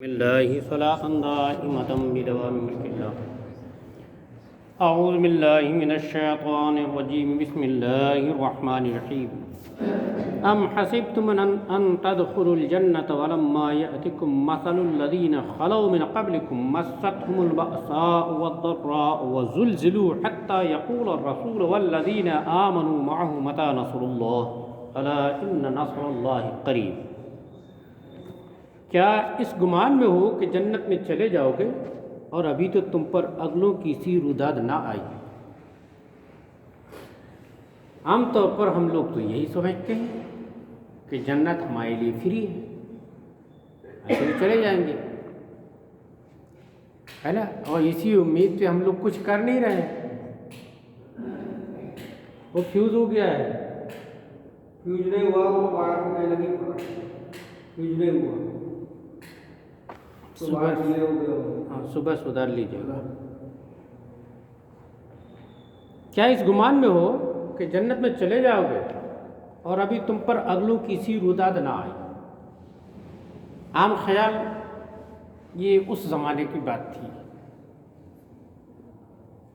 بالله صلاة دائمة بدوام ملك الله. أعوذ بالله من الشيطان الرجيم. بسم الله الرحمن الرحيم. أم حسبتم أن تدخلوا الجنة ولما يأتكم مثل الذين خلوا من قبلكم مستهم البأساء والضراء وزلزلوا حتى يقول الرسول والذين آمنوا معه متى نصر الله ألا إن نصر الله قريب. کیا اس گمان میں ہو کہ جنت میں چلے جاؤ گے اور ابھی تو تم پر اگلوں کی سی روداد نہ آئی؟ عام طور پر ہم لوگ تو یہی سمجھتے ہیں کہ جنت ہمارے لیے فری ہے، ایسے ہی چلے جائیں گے، ہے نا؟ اور اسی امید پہ ہم لوگ کچھ کر نہیں رہے ہیں. وہ فیوز ہو گیا ہے، فیوز نہیں ہوا، وہ بارہ کو کہنے لگی فیوز نہیں ہوا، صبح سدھار لیجیے گا. کیا اس گمان میں ہو کہ جنت میں چلے جاؤ گے اور ابھی تم پر اگلوں کی سی روداد نہ آئی؟ عام خیال یہ اس زمانے کی بات تھی،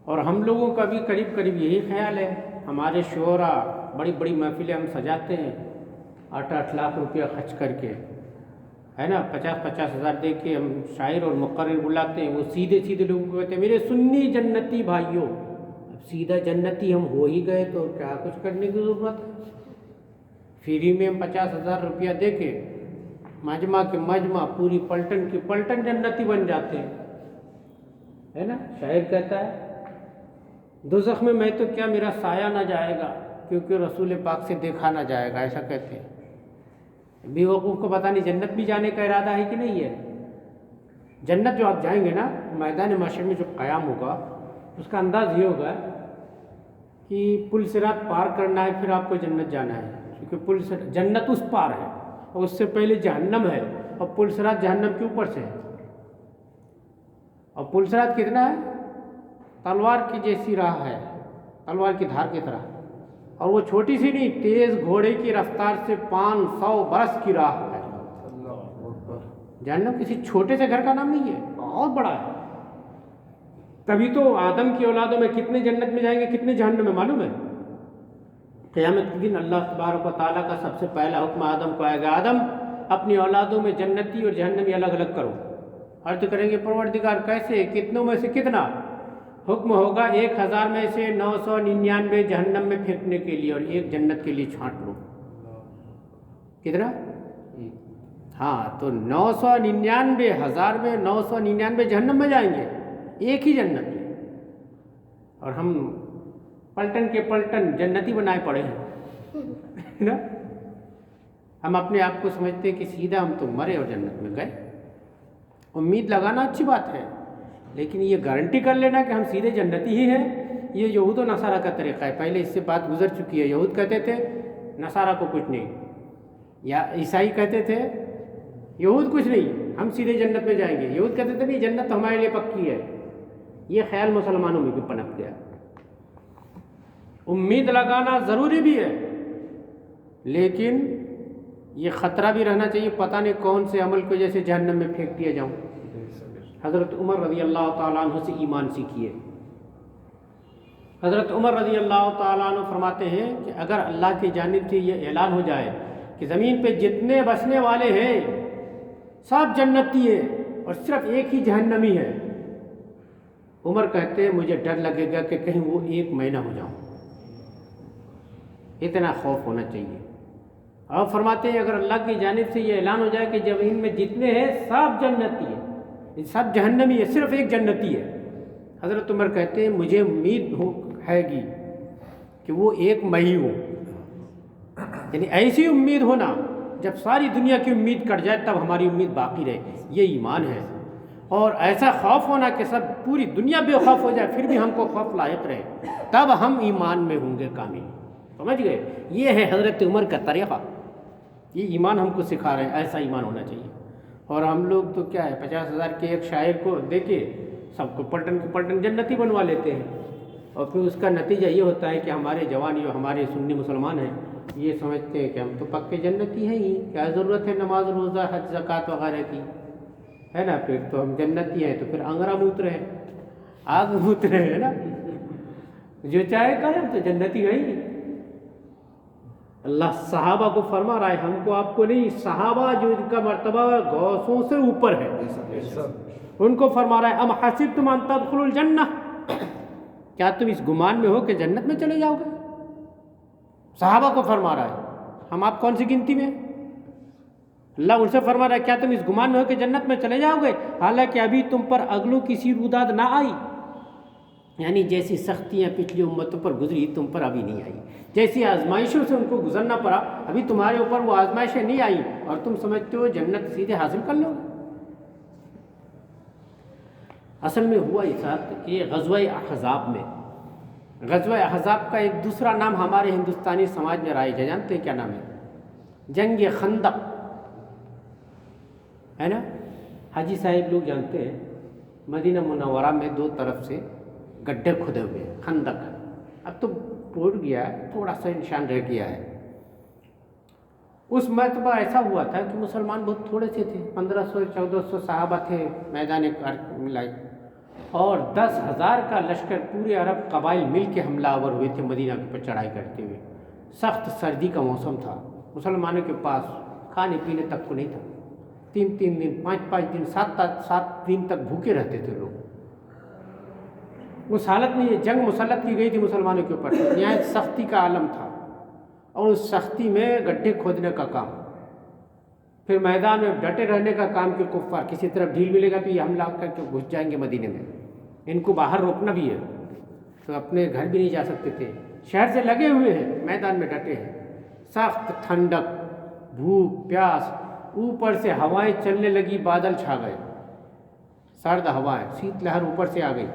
اور ہم لوگوں کا بھی قریب قریب یہی خیال ہے. ہمارے شعراء بڑی بڑی محفلیں ہم سجاتے ہیں 8 لاکھ روپیہ خرچ کر کے، ہے نا، 50 ہزار دے کے ہم شاعر اور مقرر بلاتے ہیں. وہ سیدھے لوگوں کو کہتے ہیں میرے سنی جنتی بھائیوں. اب سیدھا جنتی ہم ہو ہی گئے تو کیا کچھ کرنے کی ضرورت ہے؟ فری میں ہم 50 ہزار روپیہ دے کے مجمع کے مجمع پوری پلٹن کی پلٹن جنتی بن جاتے ہیں، ہے نا. شاعر کہتا ہے دوزخ میں تو کیا میرا سایہ نہ جائے گا کیونکہ رسول پاک سے دیکھا نہ جائے گا، ایسا کہتے ہیں. بے وقوف کو پتہ نہیں جنت بھی جانے کا ارادہ ہے کہ نہیں ہے. جنت جو آپ جائیں گے نا، میدان محشر میں جو قیام ہوگا اس کا انداز یہ ہوگا کہ پل صراط پار کرنا ہے، پھر آپ کو جنت جانا ہے، کیونکہ جنت اس پار ہے اور اس سے پہلے جہنم ہے، اور پل صراط جہنم کے اوپر سے ہے. اور پل صراط کتنا ہے؟ تلوار کی جیسی راہ ہے، تلوار کی دھار کی طرح، اور وہ چھوٹی سی نہیں، تیز گھوڑے کی رفتار سے 500 برس کی راہ ہے. جہنم کسی چھوٹے سے گھر کا نام نہیں ہے، بہت بڑا ہے. تبھی تو آدم کی اولادوں میں کتنے جنت میں جائیں گے، کتنے جہنم میں، معلوم ہے؟ قیامت کے دن اللہ تبارک و تعالیٰ کا سب سے پہلا حکم آدم کو آئے گا، آدم اپنی اولادوں میں جنتی اور جہنمی الگ الگ کرو. عرض کریں گے پروردگار کیسے، کتنوں میں سے کتنا؟ حکم ہوگا 1000 میں سے 999 جہنم میں پھینکنے کے لیے اور ایک جنت کے لیے چھانٹ لو. کتنا؟ ہاں، تو 999,000 میں 999 جہنم میں جائیں گے، ایک ہی جنت میں. اور ہم پلٹن کے پلٹن جنتی بنائے پڑے ہیں نا. ہم اپنے آپ کو سمجھتے ہیں کہ سیدھا ہم تو مرے اور جنت میں گئے. امید لگانا اچھی بات ہے، لیکن یہ گارنٹی کر لینا کہ ہم سیدھے جنتی ہی ہیں، یہ یہود و نصارہ کا طریقہ ہے. پہلے اس سے بات گزر چکی ہے. یہود کہتے تھے نصارہ کو کچھ نہیں، یا عیسائی کہتے تھے یہود کچھ نہیں، ہم سیدھے جنت میں جائیں گے. یہود کہتے تھے نہیں، جنت تو ہمارے لیے پکی ہے. یہ خیال مسلمانوں میں بھی پنپ گیا. امید لگانا ضروری بھی ہے، لیکن یہ خطرہ بھی رہنا چاہیے، پتہ نہیں کون سے عمل کو جیسے جہنم میں پھینک دیا جاؤں. حضرت عمر رضی اللہ تعالیٰ عنہ سے ایمان سیکھیے. حضرت عمر رضی اللہ تعالیٰ عنہ فرماتے ہیں کہ اگر اللہ کی جانب سے یہ اعلان ہو جائے کہ زمین پہ جتنے بسنے والے ہیں سب جنتی ہیں اور صرف ایک ہی جہنمی ہے، عمر کہتے ہیں مجھے ڈر لگے گا کہ کہیں وہ ایک میں نہ ہو جاؤں. اتنا خوف ہونا چاہیے. اور فرماتے ہیں اگر اللہ کی جانب سے یہ اعلان ہو جائے کہ زمین میں جتنے ہیں سب جنتی ہیں، سب جہنمی ہے، صرف ایک جنتی ہے، حضرت عمر کہتے ہیں مجھے امید ہے گی کہ وہ ایک میں ہی ہوں. یعنی ایسی امید ہونا جب ساری دنیا کی امید کٹ جائے تب ہماری امید باقی رہے، یہ ایمان ہے. اور ایسا خوف ہونا کہ سب پوری دنیا بے خوف ہو جائے پھر بھی ہم کو خوف لائق رہے، تب ہم ایمان میں ہوں گے کامل. سمجھ گئے؟ یہ ہے حضرت عمر کا طریقہ. یہ ایمان ہم کو سکھا رہے ہیں، ایسا ایمان ہونا چاہیے. اور ہم لوگ تو کیا ہے 50,000 کے ایک شاعر کو دے کے سب کو پلٹن کے پلٹن جنتی بنوا لیتے ہیں، اور پھر اس کا نتیجہ یہ ہوتا ہے کہ ہمارے جوان جو ہمارے سنی مسلمان ہیں یہ سمجھتے ہیں کہ ہم تو پکے جنتی ہیں ہی، کیا ضرورت ہے نماز روزہ حج زکوٰۃ وغیرہ کی. ہے نا، پھر تو ہم جنتی ہیں، تو پھر انگرا موت رہے ہیں، آگ موت رہے ہیں نا، جو چاہے کریں، ہم تو جنتی ہیں ہی۔ اللہ صحابہ کو فرما رہا ہے، ہم کو آپ کو نہیں، صحابہ جو ان کا مرتبہ غوثوں سے اوپر ہے، ان کو فرما رہا ہے ام حسبتم ان تدخلوا الجنہ، کیا تم اس گمان میں ہو کہ جنت میں چلے جاؤ گے؟ صحابہ کو فرما رہا ہے، ہم آپ کون سی گنتی میں ہیں؟ اللہ ان سے فرما رہا ہے کیا تم اس گمان میں ہو کہ جنت میں چلے جاؤ گے حالانکہ ابھی تم پر اگلوں کی سی روداد نہ آئی، یعنی جیسی سختیاں پچھلی امتوں پر گزری تم پر ابھی نہیں آئی، جیسی آزمائشوں سے ان کو گزرنا پڑا ابھی تمہارے اوپر وہ آزمائشیں نہیں آئی، اور تم سمجھتے ہو جنت سیدھے حاصل کر لو گے۔ اصل میں ہوا اس وقت کہ غزوہ احزاب میں، غزوہ احزاب کا ایک دوسرا نام ہمارے ہندوستانی سماج میں رائج ہے، جانتے ہیں کیا نام ہے؟ جنگ خندق، ہے نا؟ حاجی صاحب لوگ جانتے ہیں، مدینہ منورہ میں دو طرف سے گڈھے کھدے ہوئے ہیں، خندق ہے، اب تو ٹوٹ گیا ہے، تھوڑا سا نشان رہ گیا ہے۔ اس مرتبہ ایسا ہوا تھا کہ مسلمان بہت تھوڑے سے تھے، 1500-1400 صحابہ تھے میدان ملائی، اور 10,000 کا لشکر پورے عرب قبائل مل کے حملہ آور ہوئے تھے مدینہ کے اوپر چڑھائی کرتے ہوئے۔ سخت سردی کا موسم تھا، مسلمانوں کے پاس کھانے پینے تک کو نہیں تھا، 3 دن 5 دن 7 دن تک بھوکے رہتے تھے لوگ۔ اس حالت میں یہ جنگ مسلط کی گئی تھی مسلمانوں کے اوپر، نہایت سختی کا عالم تھا، اور اس سختی میں گڈھے کھودنے کا کام، پھر میدان میں ڈٹے رہنے کا کام کہ کفار کسی طرف ڈھیل ملے گا تو یہ حملہ کر کے گھس جائیں گے مدینے میں، ان کو باہر روکنا بھی ہے، تو اپنے گھر بھی نہیں جا سکتے تھے، شہر سے لگے ہوئے ہیں، میدان میں ڈٹے ہیں، سخت ٹھنڈک، بھوک پیاس، اوپر سے ہوائیں چلنے لگی، بادل چھا گئے، سرد ہوائیں، سیت لہر اوپر سے آ گئی،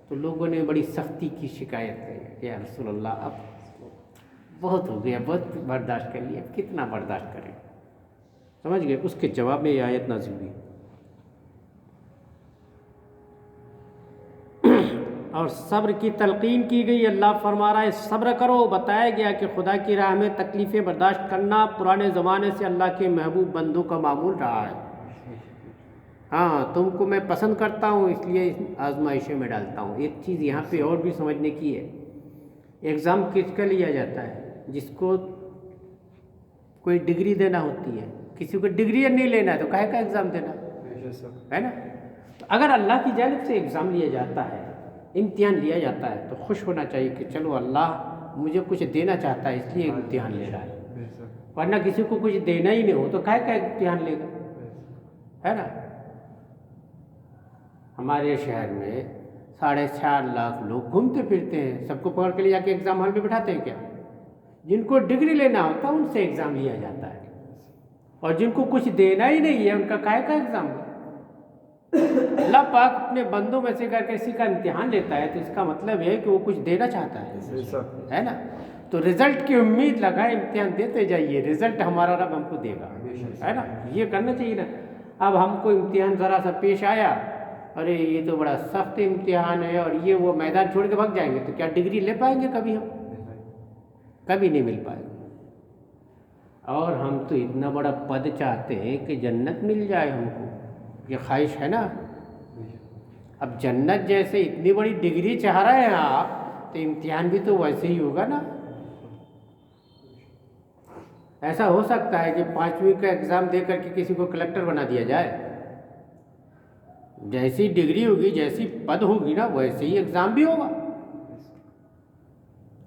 تو لوگوں نے بڑی سختی کی شکایت کی، یا رسول اللہ اب بہت ہو گیا، بہت برداشت کر لیا، کتنا برداشت کریں، سمجھ گئے؟ اس کے جواب میں یہ آیت نازل ہوئی، اور صبر کی تلقین کی گئی۔ اللہ فرما رہا ہے صبر کرو، بتایا گیا کہ خدا کی راہ میں تکلیفیں برداشت کرنا پرانے زمانے سے اللہ کے محبوب بندوں کا معمول رہا ہے۔ ہاں، تم کو میں پسند کرتا ہوں اس لیے آزمائشوں میں ڈالتا ہوں۔ ایک چیز یہاں پہ اور بھی سمجھنے کی ہے، ایگزام کس کا لیا جاتا ہے؟ جس کو کوئی ڈگری دینا ہوتی ہے، کسی کو ڈگری نہیں لینا ہے تو کہے کا ایگزام دینا ہے نا؟ تو اگر اللہ کی جانب سے ایگزام لیا جاتا ہے، امتحان لیا جاتا ہے، تو خوش ہونا چاہیے کہ چلو اللہ مجھے کچھ دینا چاہتا ہے اس لیے امتحان لے رہا ہے، ورنہ کسی کو کچھ دینا ہی نہیں ہو تو کہے کا امتحان لے گا، ہے نا؟ ہمارے شہر میں 4.5 لاکھ لوگ گھومتے پھرتے ہیں، سب کو پکڑ کے لے جا کے ایگزام ہال میں بٹھاتے ہیں کیا؟ جن کو ڈگری لینا ہوتا ہے ان سے ایگزام لیا جاتا ہے، اور جن کو کچھ دینا ہی نہیں ہے ان کا کائے کا ایگزام ہے؟ اللہ پاک اپنے بندوں میں سے اگر کسی کا امتحان لیتا ہے تو اس کا مطلب ہے کہ وہ کچھ دینا چاہتا ہے نا؟ تو رزلٹ کی امید لگائے، امتحان دیتے جائیے، رزلٹ ہمارا رب ہم کو دے گا، ہے نا؟ یہ کرنا چاہیے نا۔ اب ہم کو امتحان ذرا سا پیش آیا، ارے یہ تو بڑا سخت امتحان ہے، اور یہ وہ میدان چھوڑ کے بھگ جائیں گے تو کیا ڈگری لے پائیں گے؟ کبھی ہم کبھی نہیں مل پائے گا۔ اور ہم تو اتنا بڑا پد چاہتے ہیں کہ جنت مل جائے ہم کو، یہ خواہش ہے نا۔ اب جنت جیسے اتنی بڑی ڈگری چاہ رہے ہیں آپ، تو امتحان بھی تو ویسے ہی ہوگا نا۔ ایسا ہو سکتا ہے کہ 5ویں کا ایگزام دے کر کے کسی کو کلکٹر بنا دیا جائے؟ جیسی ڈگری ہوگی، جیسی پد ہوگی نا، ویسے ہی ایگزام بھی ہوگا۔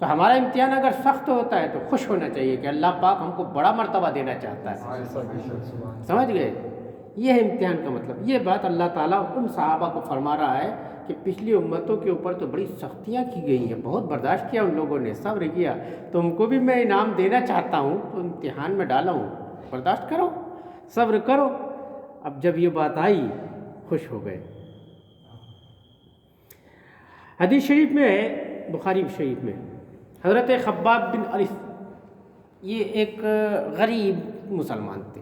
تو ہمارا امتحان اگر سخت ہوتا ہے تو خوش ہونا چاہیے کہ اللہ پاک ہم کو بڑا مرتبہ دینا چاہتا ہے، سمجھ گئے؟ یہ ہے امتحان کا مطلب۔ یہ بات اللہ تعالیٰ ان صحابہ کو فرما رہا ہے کہ پچھلی امتوں کے اوپر تو بڑی سختیاں کی گئی ہیں، بہت برداشت کیا ان لوگوں نے، صبر کیا، تم کو بھی میں انعام دینا چاہتا ہوں تو امتحان میں ڈالا ہوں، برداشت کرو، صبر کرو۔ اب جب یہ بات آئی خوش ہو گئے۔ حدیث شریف میں ہے، بخاری شریف میں، حضرت خباب بن عرف، یہ ایک غریب مسلمان تھے،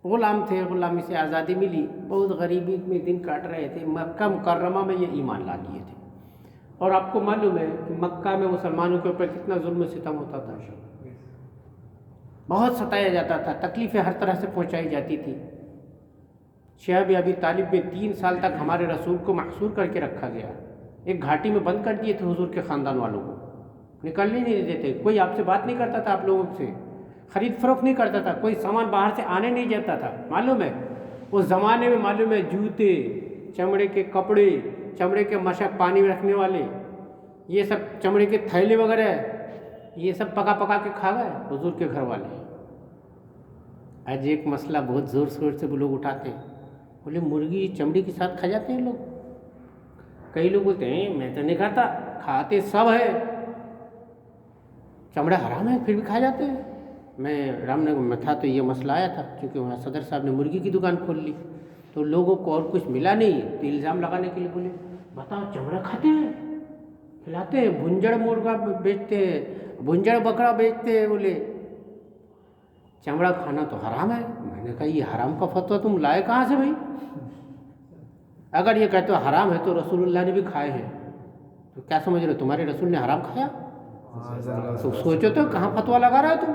غلام تھے، غلامی سے آزادی ملی، بہت غریبی میں دن کاٹ رہے تھے، مکہ مکرمہ میں یہ ایمان لا لیے تھے، اور آپ کو معلوم ہے کہ مکہ میں مسلمانوں کے اوپر کتنا ظلم و ستم ہوتا تھا، بہت ستایا جاتا تھا، تکلیفیں ہر طرح سے پہنچائی جاتی تھی۔ شعب ابی طالب میں 3 سال تک ہمارے رسول کو محصور کر کے رکھا گیا، ایک گھاٹی میں بند کر دیے تھے حضور کے خاندان والوں کو، نکلنے نہیں دیتے، کوئی آپ سے بات نہیں کرتا تھا، آپ لوگوں سے خرید فروخت نہیں کرتا تھا، کوئی سامان باہر سے آنے نہیں دیتا تھا۔ معلوم ہے اس زمانے میں، معلوم ہے جوتے، چمڑے کے کپڑے، چمڑے کے مشک پانی میں رکھنے والے، یہ سب چمڑے کے تھیلے وغیرہ، یہ سب پکا پکا کے کھا گئے حضور کے گھر والے۔ آج ایک مسئلہ بہت زور شور سے وہ لوگ اٹھاتے ہیں، بولے مرغی چمڑی کے ساتھ کھا جاتے ہیں لوگ۔ کئی لوگ بولتے ہیں میں تو نہیں کھاتا، کھاتے سب ہے، چمڑا حرام ہے پھر بھی کھا جاتے ہیں۔ میں رام نگر میں تھا تو یہ مسئلہ آیا تھا، کیونکہ وہاں صدر صاحب نے مرغی کی دکان کھول لی، تو لوگوں کو اور کچھ ملا نہیں تو الزام لگانے کے لیے بولے بتاؤ چمڑا کھاتے ہیں، کھلاتے ہیں، بھنجڑ مرغا بیچتے ہیں، بھنجڑ بکرا بیچتے ہیں، بولے چمڑا کھانا تو حرام ہے۔ میں نے کہا یہ حرام کا فتویٰ تم لائے کہاں سے بھائی؟ اگر یہ کہتے ہو حرام ہے تو رسول اللہ نے بھی کھائے ہیں، تو کیا سمجھ رہے تمہارے رسول نے حرام کھایا؟ تو سوچو تو کہاں فتویٰ لگا رہا ہے تم؟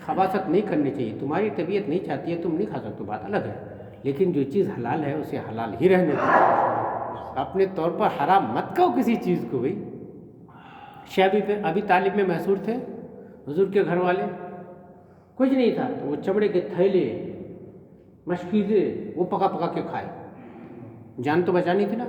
خباثت نہیں کرنی چاہیے، تمہاری طبیعت نہیں چاہتی ہے تم نہیں کھا سکتے، بات الگ ہے، لیکن جو چیز حلال ہے اسے حلال ہی رہنے دو، اپنے طور پر حرام مت کہو کسی چیز کو بھائی۔ شعبی پہ ابھی طالب میں محصور تھے حضور کے گھر والے، کچھ نہیں تھا تو وہ چمڑے کے تھیلے، مشکیزیں وہ پکا پکا کے کھائے، جان تو بچانی تھی نا۔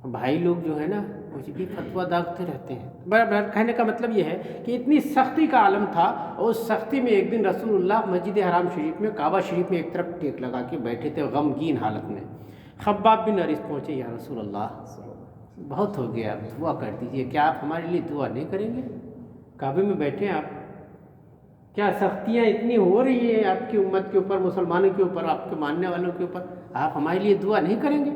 بھائی لوگ جو ہے نا کچھ بھی فتویٰ داغتے رہتے ہیں۔ برابر کہنے کا مطلب یہ ہے کہ اتنی سختی کا عالم تھا، اور اس سختی میں ایک دن رسول اللہ مسجد حرام شریف میں، کعبہ شریف میں ایک طرف ٹیک لگا کے بیٹھے تھے غمگین حالت میں۔ خباب بن ارس پہنچے، یا رسول اللہ بہت ہو گیا، دعا کر دیجئے، کیا آپ ہمارے لیے دعا نہیں کریں گے؟ کعبے میں بیٹھے ہیں آپ، کیا سختیاں اتنی ہو رہی ہیں آپ کی امت کے اوپر، مسلمانوں کے اوپر، آپ کے ماننے والوں کے اوپر، آپ ہمارے لیے دعا نہیں کریں گے؟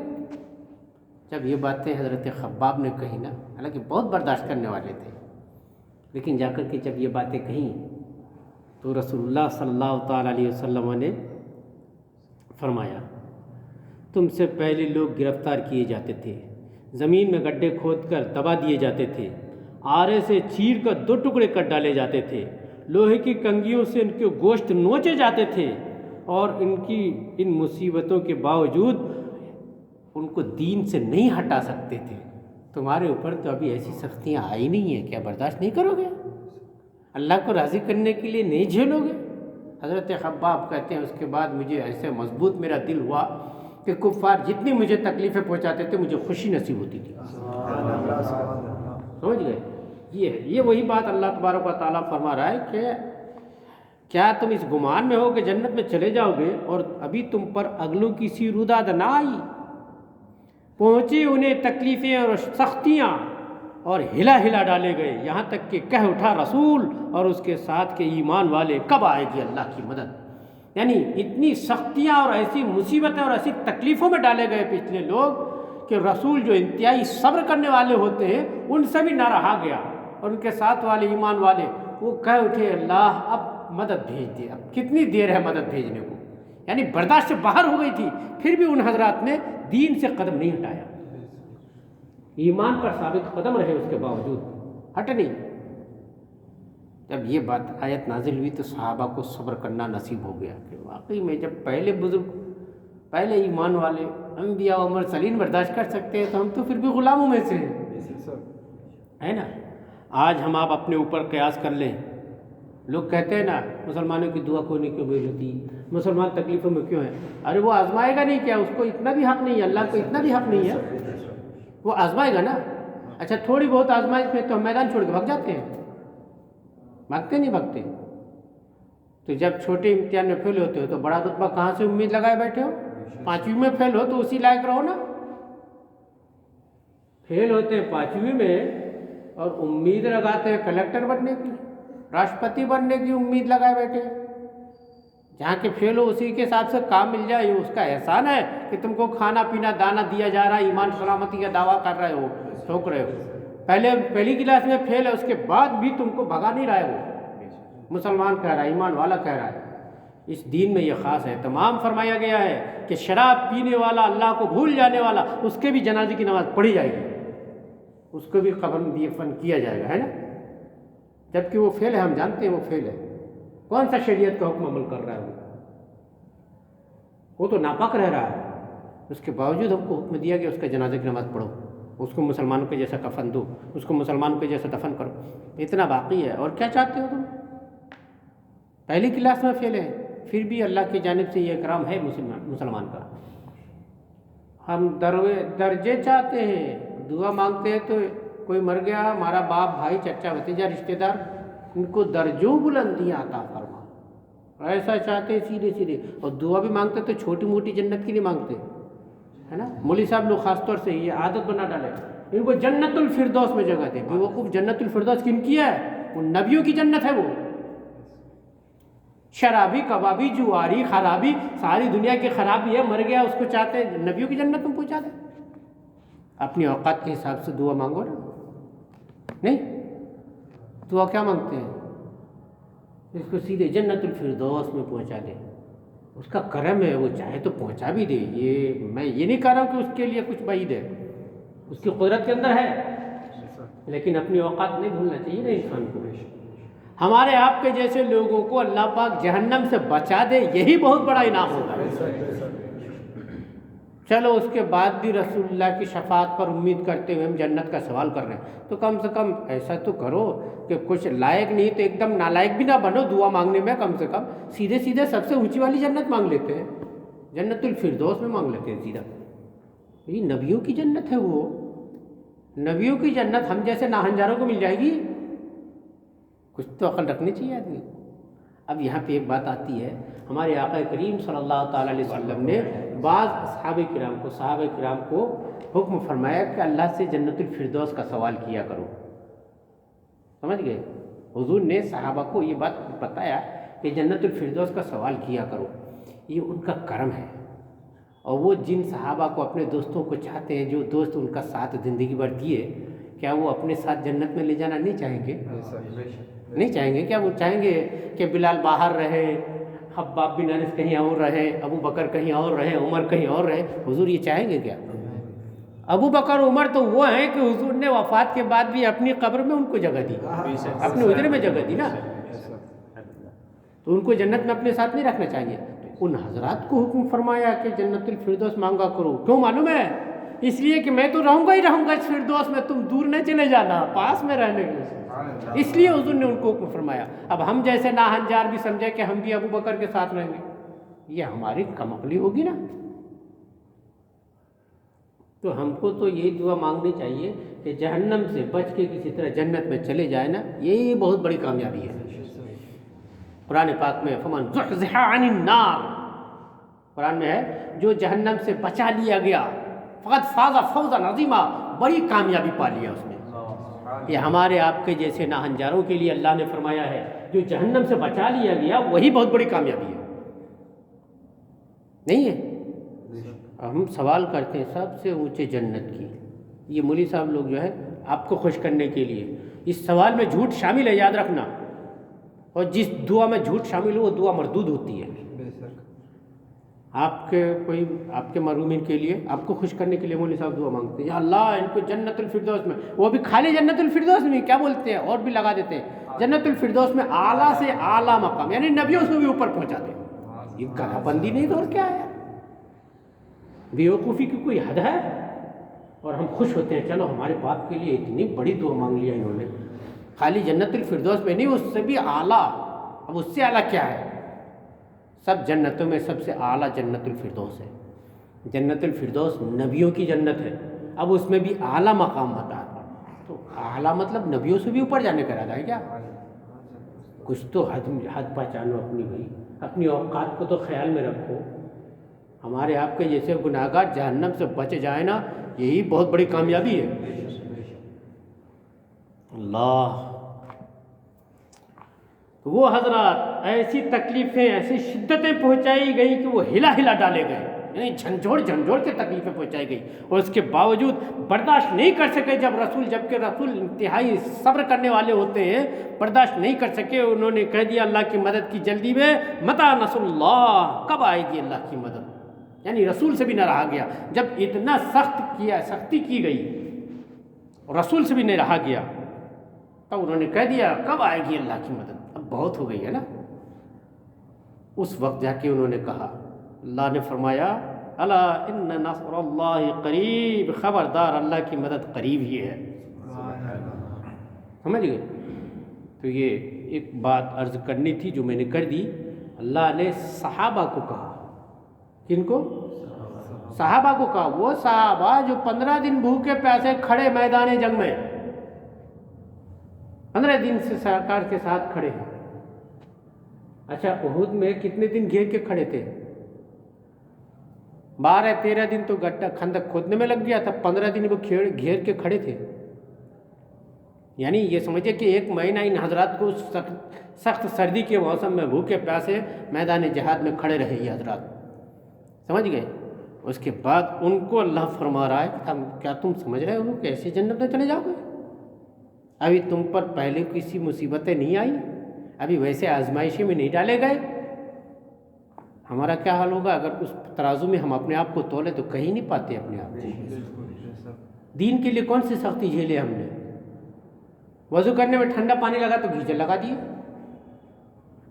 جب یہ باتیں حضرت خباب نے کہی نا، حالانکہ بہت برداشت کرنے والے تھے، لیکن جا کر کے جب یہ باتیں کہیں تو رسول اللہ صلی اللہ تعالیٰ علیہ وسلم نے فرمایا تم سے پہلے لوگ گرفتار کیے جاتے تھے، زمین میں گڈھے کھود کر دبا دیے جاتے تھے، آرے سے چیر کر 2 ٹکڑے کر ڈالے جاتے تھے، لوہے کی کنگھیوں سے ان کے گوشت نوچے جاتے تھے، اور ان مصیبتوں کے باوجود ان کو دین سے نہیں ہٹا سکتے تھے۔ تمہارے اوپر تو ابھی ایسی سختیاں آئی نہیں ہیں، کیا برداشت نہیں کرو گے؟ اللہ کو راضی کرنے کے لیے نہیں جھیلو گے؟ حضرت خباب کہتے ہیں اس کے بعد مجھے ایسے مضبوط میرا دل ہوا کہ کفار جتنی مجھے تکلیفیں پہنچاتے تھے مجھے خوشی نصیب ہوتی تھی۔ سمجھ گئے؟ یہ وہی بات اللہ تبارک و تعالیٰ فرما رہا ہے کہ کیا تم اس گمان میں ہو کہ جنت میں چلے جاؤ گے اور ابھی تم پر اگلوں کی سی روداد نہ آئی؟ پہنچی انہیں تکلیفیں اور سختیاں اور ہلا ہلا ڈالے گئے، یہاں تک کہ کہہ اٹھا رسول اور اس کے ساتھ کے ایمان والے کب آئے گی اللہ کی مدد؟ یعنی اتنی سختیاں اور ایسی مصیبتیں اور ایسی تکلیفوں میں ڈالے گئے پچھلے لوگ کہ رسول جو انتہائی صبر کرنے والے ہوتے ہیں ان سے بھی نہ رہا گیا، اور ان کے ساتھ والے ایمان والے وہ کہہ اٹھے اللہ اب مدد بھیج دے، اب کتنی دیر ہے مدد بھیجنے کو، یعنی برداشت سے باہر ہو گئی تھی، پھر بھی ان حضرات نے دین سے قدم نہیں ہٹایا، ایمان پر ثابت قدم رہے، اس کے باوجود ہٹ نہیں۔ جب یہ بات آیت نازل ہوئی تو صحابہ کو صبر کرنا نصیب ہو گیا کہ واقعی میں جب پہلے بزرگ، پہلے ایمان والے انبیاء و مرسلین برداشت کر سکتے ہیں تو ہم تو پھر بھی غلاموں میں سے ہے نا۔ آج ہم آپ اپنے اوپر قیاس کر لیں، لوگ کہتے ہیں نا مسلمانوں کی دعا کوئی نہیں کیوں بھیج ہوتی، مسلمان تکلیفوں میں کیوں ہے؟ ارے وہ آزمائے گا نہیں کیا؟ اس کو اتنا بھی حق نہیں ہے، اللہ کو اتنا بھی حق نہیں ہے، وہ آزمائے گا نا۔ اچھا تھوڑی بہت آزمائش میں تو ہم میدان چھوڑ کے بھگ جاتے ہیں، بھاگتے نہیں بھاگتے؟ تو جب چھوٹے امتحان میں فیل ہوتے ہو تو بڑا رتبہ کہاں سے امید لگائے بیٹھے ہو؟ 5ویں میں فیل ہو تو اسی لائق رہو نا۔ فیل ہوتے ہیں 5ویں میں اور امید لگاتے ہیں کلکٹر بننے کی، راشٹرپتی بننے کی امید لگائے بیٹھے، جہاں کے فیل ہو اسی کے حساب سے کام مل جائے، یہ اس کا احسان ہے کہ تم کو کھانا پینا دانا دیا جا رہا ہے، ایمان سلامتی کا دعویٰ کر رہے ہو، ٹھوک رہے ہو، پہلی کلاس میں فیل ہے اس کے بعد بھی تم کو بھگا نہیں رہا ہے، وہ مسلمان کہہ رہا ہے، ایمان والا کہہ رہا ہے۔ اس دین میں یہ خاص ہے، تمام فرمایا گیا ہے کہ شراب پینے والا، اللہ کو بھول جانے والا، اس کے بھی جنازے کی نماز پڑھی جائے گی، اس کو بھی قبر میں دفن کیا جائے گا، ہے نا، جبکہ وہ فیل ہے، ہم جانتے ہیں وہ فیل ہے، کون سا شریعت کا حکم عمل کر رہا ہے وہ؟ وہ تو ناپاک رہ رہا ہے، اس کے باوجود ہم کو حکم دیا کہ اس کا جنازے کی نماز پڑھو، اس کو مسلمانوں کے جیسا کفن دو، اس کو مسلمانوں کے جیسا دفن کرو. اتنا باقی ہے. اور کیا چاہتے ہو تم؟ پہلی کلاس میں فیل ہے، پھر بھی اللہ کی جانب سے یہ اکرام ہے مسلمان کا. ہم درجے چاہتے ہیں، دعا مانگتے ہیں تو کوئی مر گیا، ہمارا باپ بھائی چچا بھتیجا رشتہ دار، ان کو درجوں بلندیاں عطا فرما، ایسا چاہتے ہیں سیدھے سیدھے. اور دعا بھی مانگتے تو چھوٹی موٹی جنت کی نہیں مانگتے، ہے نا. مولوی صاحب لوگ خاص طور سے یہ عادت بنا ڈالے، ان کو جنت الفردوس میں جگہ دے. بیوقوف، جنت الفردوس کن کی ہے؟ وہ نبیوں کی جنت ہے. وہ شرابی، کبابی، جواری، خرابی، ساری دنیا کی خرابی ہے، مر گیا، اس کو چاہتے ہیں نبیوں کی جنت میں پہنچا دیں. اپنی اوقات کے حساب سے دعا مانگو نا. نہیں، دعا کیا مانگتے ہیں؟ اس کو سیدھے جنت الفردوس میں پہنچا دے. اس کا کرم ہے، وہ چاہے تو پہنچا بھی دے. یہ میں یہ نہیں کہہ رہا ہوں کہ اس کے لیے کچھ بعید ہے، اس کی قدرت کے اندر ہے، لیکن اپنی اوقات نہیں بھولنا چاہیے نا انسان کو. ہمارے آپ کے جیسے لوگوں کو اللہ پاک جہنم سے بچا دے، یہی بہت بڑا انعام ہوگا. چلو اس کے بعد بھی رسول اللہ کی شفاعت پر امید کرتے ہوئے ہم جنت کا سوال کر رہے ہیں، تو کم سے کم ایسا تو کرو کہ کچھ لائق نہیں تو ایک دم نالائق بھی نہ بنو دعا مانگنے میں. کم سے کم سیدھے سیدھے سب سے اونچی والی جنت مانگ لیتے ہیں، جنت الفردوس میں مانگ لیتے ہیں سیدھا. یہ نبیوں کی جنت ہے. وہ نبیوں کی جنت ہم جیسے ناہنجاروں کو مل جائے گی؟ کچھ تو عقل رکھنی چاہیے آدمی. اب یہاں پہ ایک بات آتی ہے، ہمارے آقا کریم صلی اللہ تعالیٰ علیہ وسلم نے بعض صحابہ کرام کو حکم فرمایا کہ اللہ سے جنت الفردوس کا سوال کیا کرو. سمجھ گئے؟ حضور نے صحابہ کو یہ بات بتایا کہ جنت الفردوس کا سوال کیا کرو. یہ ان کا کرم ہے. اور وہ جن صحابہ کو اپنے دوستوں کو چاہتے ہیں، جو دوست ان کا ساتھ زندگی بھر دیے، کیا وہ اپنے ساتھ جنت میں لے جانا نہیں چاہیں گے؟ نہیں چاہیں گے؟ کیا وہ چاہیں گے کہ بلال باہر رہے، خباب بن انس کہیں اور رہے، ابو بکر کہیں اور رہے، عمر کہیں اور رہے؟ حضور یہ چاہیں گے کیا؟ ابو بکر عمر تو وہ ہیں کہ حضور نے وفات کے بعد بھی اپنی قبر میں ان کو جگہ دی، اپنے حجرے میں جگہ دی نا. تو ان کو جنت میں اپنے ساتھ نہیں رکھنا چاہیے. ان حضرات کو حکم فرمایا کہ جنت الفردوس مانگا کرو. کیوں معلوم ہے؟ اس لیے کہ میں تو رہوں گا ہی رہوں گا اس فردوس میں، تم دور نہ چلے جانا، پاس میں رہنے کے. اس لیے حضور نے ان کو حکم فرمایا. اب ہم جیسے ناہنجار بھی سمجھے کہ ہم بھی ابو بکر کے ساتھ رہیں گے، یہ ہماری کم عقلی ہوگی نا. تو ہم کو تو یہی دعا مانگنی چاہیے کہ جہنم سے بچ کے کسی طرح جنت میں چلے جائے نا، یہی بہت بڑی کامیابی ہے. قرآن پاک میں فمن زحزح عن النار، قرآن میں ہے جو جہنم سے بچا لیا گیا فقد فاز فوزا عظیما، بڑی کامیابی پا لیا اس نے. یہ ہمارے آپ کے جیسے ناہنجاروں کے لیے اللہ نے فرمایا ہے جو جہنم سے بچا لیا گیا وہی بہت بڑی کامیابی ہے. نہیں ہے؟ ہم سوال کرتے ہیں سب سے اونچے جنت کی. یہ مولوی صاحب لوگ جو ہے آپ کو خوش کرنے کے لیے اس سوال میں جھوٹ شامل ہے، یاد رکھنا. اور جس دعا میں جھوٹ شامل ہو وہ دعا مردود ہوتی ہے. آپ کے مرحومین کے لیے، آپ کو خوش کرنے کے لیے مولوی صاحب دعا مانگتے ہیں، یا اللہ ان کو جنت الفردوس میں، وہ بھی خالی جنت الفردوس میں کیا بولتے ہیں اور بھی لگا دیتے ہیں، جنت الفردوس میں اعلیٰ سے اعلیٰ مقام، یعنی نبیوں سے بھی اوپر پہنچاتے ہیں. یہ گلا بندی نہیں تو اور کیا ہے؟ بیوقوفی کی کوئی حد ہے؟ اور ہم خوش ہوتے ہیں چلو ہمارے باپ کے لیے اتنی بڑی دعا مانگ لیا انہوں نے، خالی جنت الفردوس میں نہیں، اس سے بھی اعلیٰ. اب اس سے اعلیٰ کیا ہے؟ سب جنتوں میں سب سے اعلیٰ جنت الفردوس ہے. جنت الفردوس نبیوں کی جنت ہے. اب اس میں بھی اعلیٰ مقام بتا ہے، تو اعلیٰ مطلب نبیوں سے بھی اوپر جانے کا ارادہ ہے کیا؟ کچھ تو حد پہچانو اپنی بھائی، اپنی اوقات کو تو خیال میں رکھو. ہمارے آپ کے جیسے گناہگار جہنم سے بچ جائے نا، یہی بہت بڑی کامیابی ہے. اللہ، وہ حضرات ایسی تکلیفیں، ایسی شدتیں پہنچائی گئی کہ وہ ہلا ہلا ڈالے گئے، یعنی جھنجھوڑ کے تکلیفیں پہنچائی گئی، اور اس کے باوجود برداشت نہیں کر سکے. جبکہ رسول انتہائی صبر کرنے والے ہوتے ہیں، برداشت نہیں کر سکے. انہوں نے کہہ دیا اللہ کی مدد کی جلدی میں، متی نصر اللہ، کب آئے گی اللہ کی مدد؟ یعنی رسول سے بھی نہ رہا گیا. جب اتنا سختی کی گئی، رسول سے بھی نہیں رہا گیا، تب انہوں نے کہہ دیا کب آئے گی اللہ کی مدد؟ اب بہت ہو گئی ہے نا. اس وقت جا کے انہوں نے کہا اللہ نے فرمایا الا ان نصر اللہ قریب، خبردار اللہ کی مدد قریب ہی ہے. سمجھ گئے؟ تو یہ ایک بات عرض کرنی تھی جو میں نے کر دی. اللہ نے صحابہ کو کہا، کن کو؟ صحابہ کو کہا. وہ صحابہ جو 15 دن بھوکے پیاسے کھڑے میدان جنگ میں، 15 دن سے سرکار کے ساتھ کھڑے ہیں. اچھا احد میں کتنے دن گھیر کے کھڑے تھے؟ 12-13 دن تو گڈھا خندق کھودنے میں لگ گیا تھا، 15 دن وہ گھیر کے کھڑے تھے. یعنی یہ سمجھے کہ 1 مہینہ ان حضرات کو سخت سردی کے موسم میں بھوکے پیاسے میدان جہاد میں کھڑے رہے یہ حضرات. سمجھ گئے؟ اس کے بعد ان کو اللہ فرما رہا ہے کہ کیا تم سمجھ رہے ہو کہ ایسی جنت میں چلے جاؤ گے؟ ابھی تم پر پہلے کسی مصیبتیں نہیں آئی، ابھی ویسے آزمائشی میں نہیں ڈالے گئے. ہمارا کیا حال ہوگا اگر اس ترازو میں ہم اپنے آپ کو تولے تو کہیں نہیں پاتے اپنے آپ کو. دین کے لیے کون سی سختی جھیلے ہم نے؟ وضو کرنے میں ٹھنڈا پانی لگا تو گیزر لگا دیے،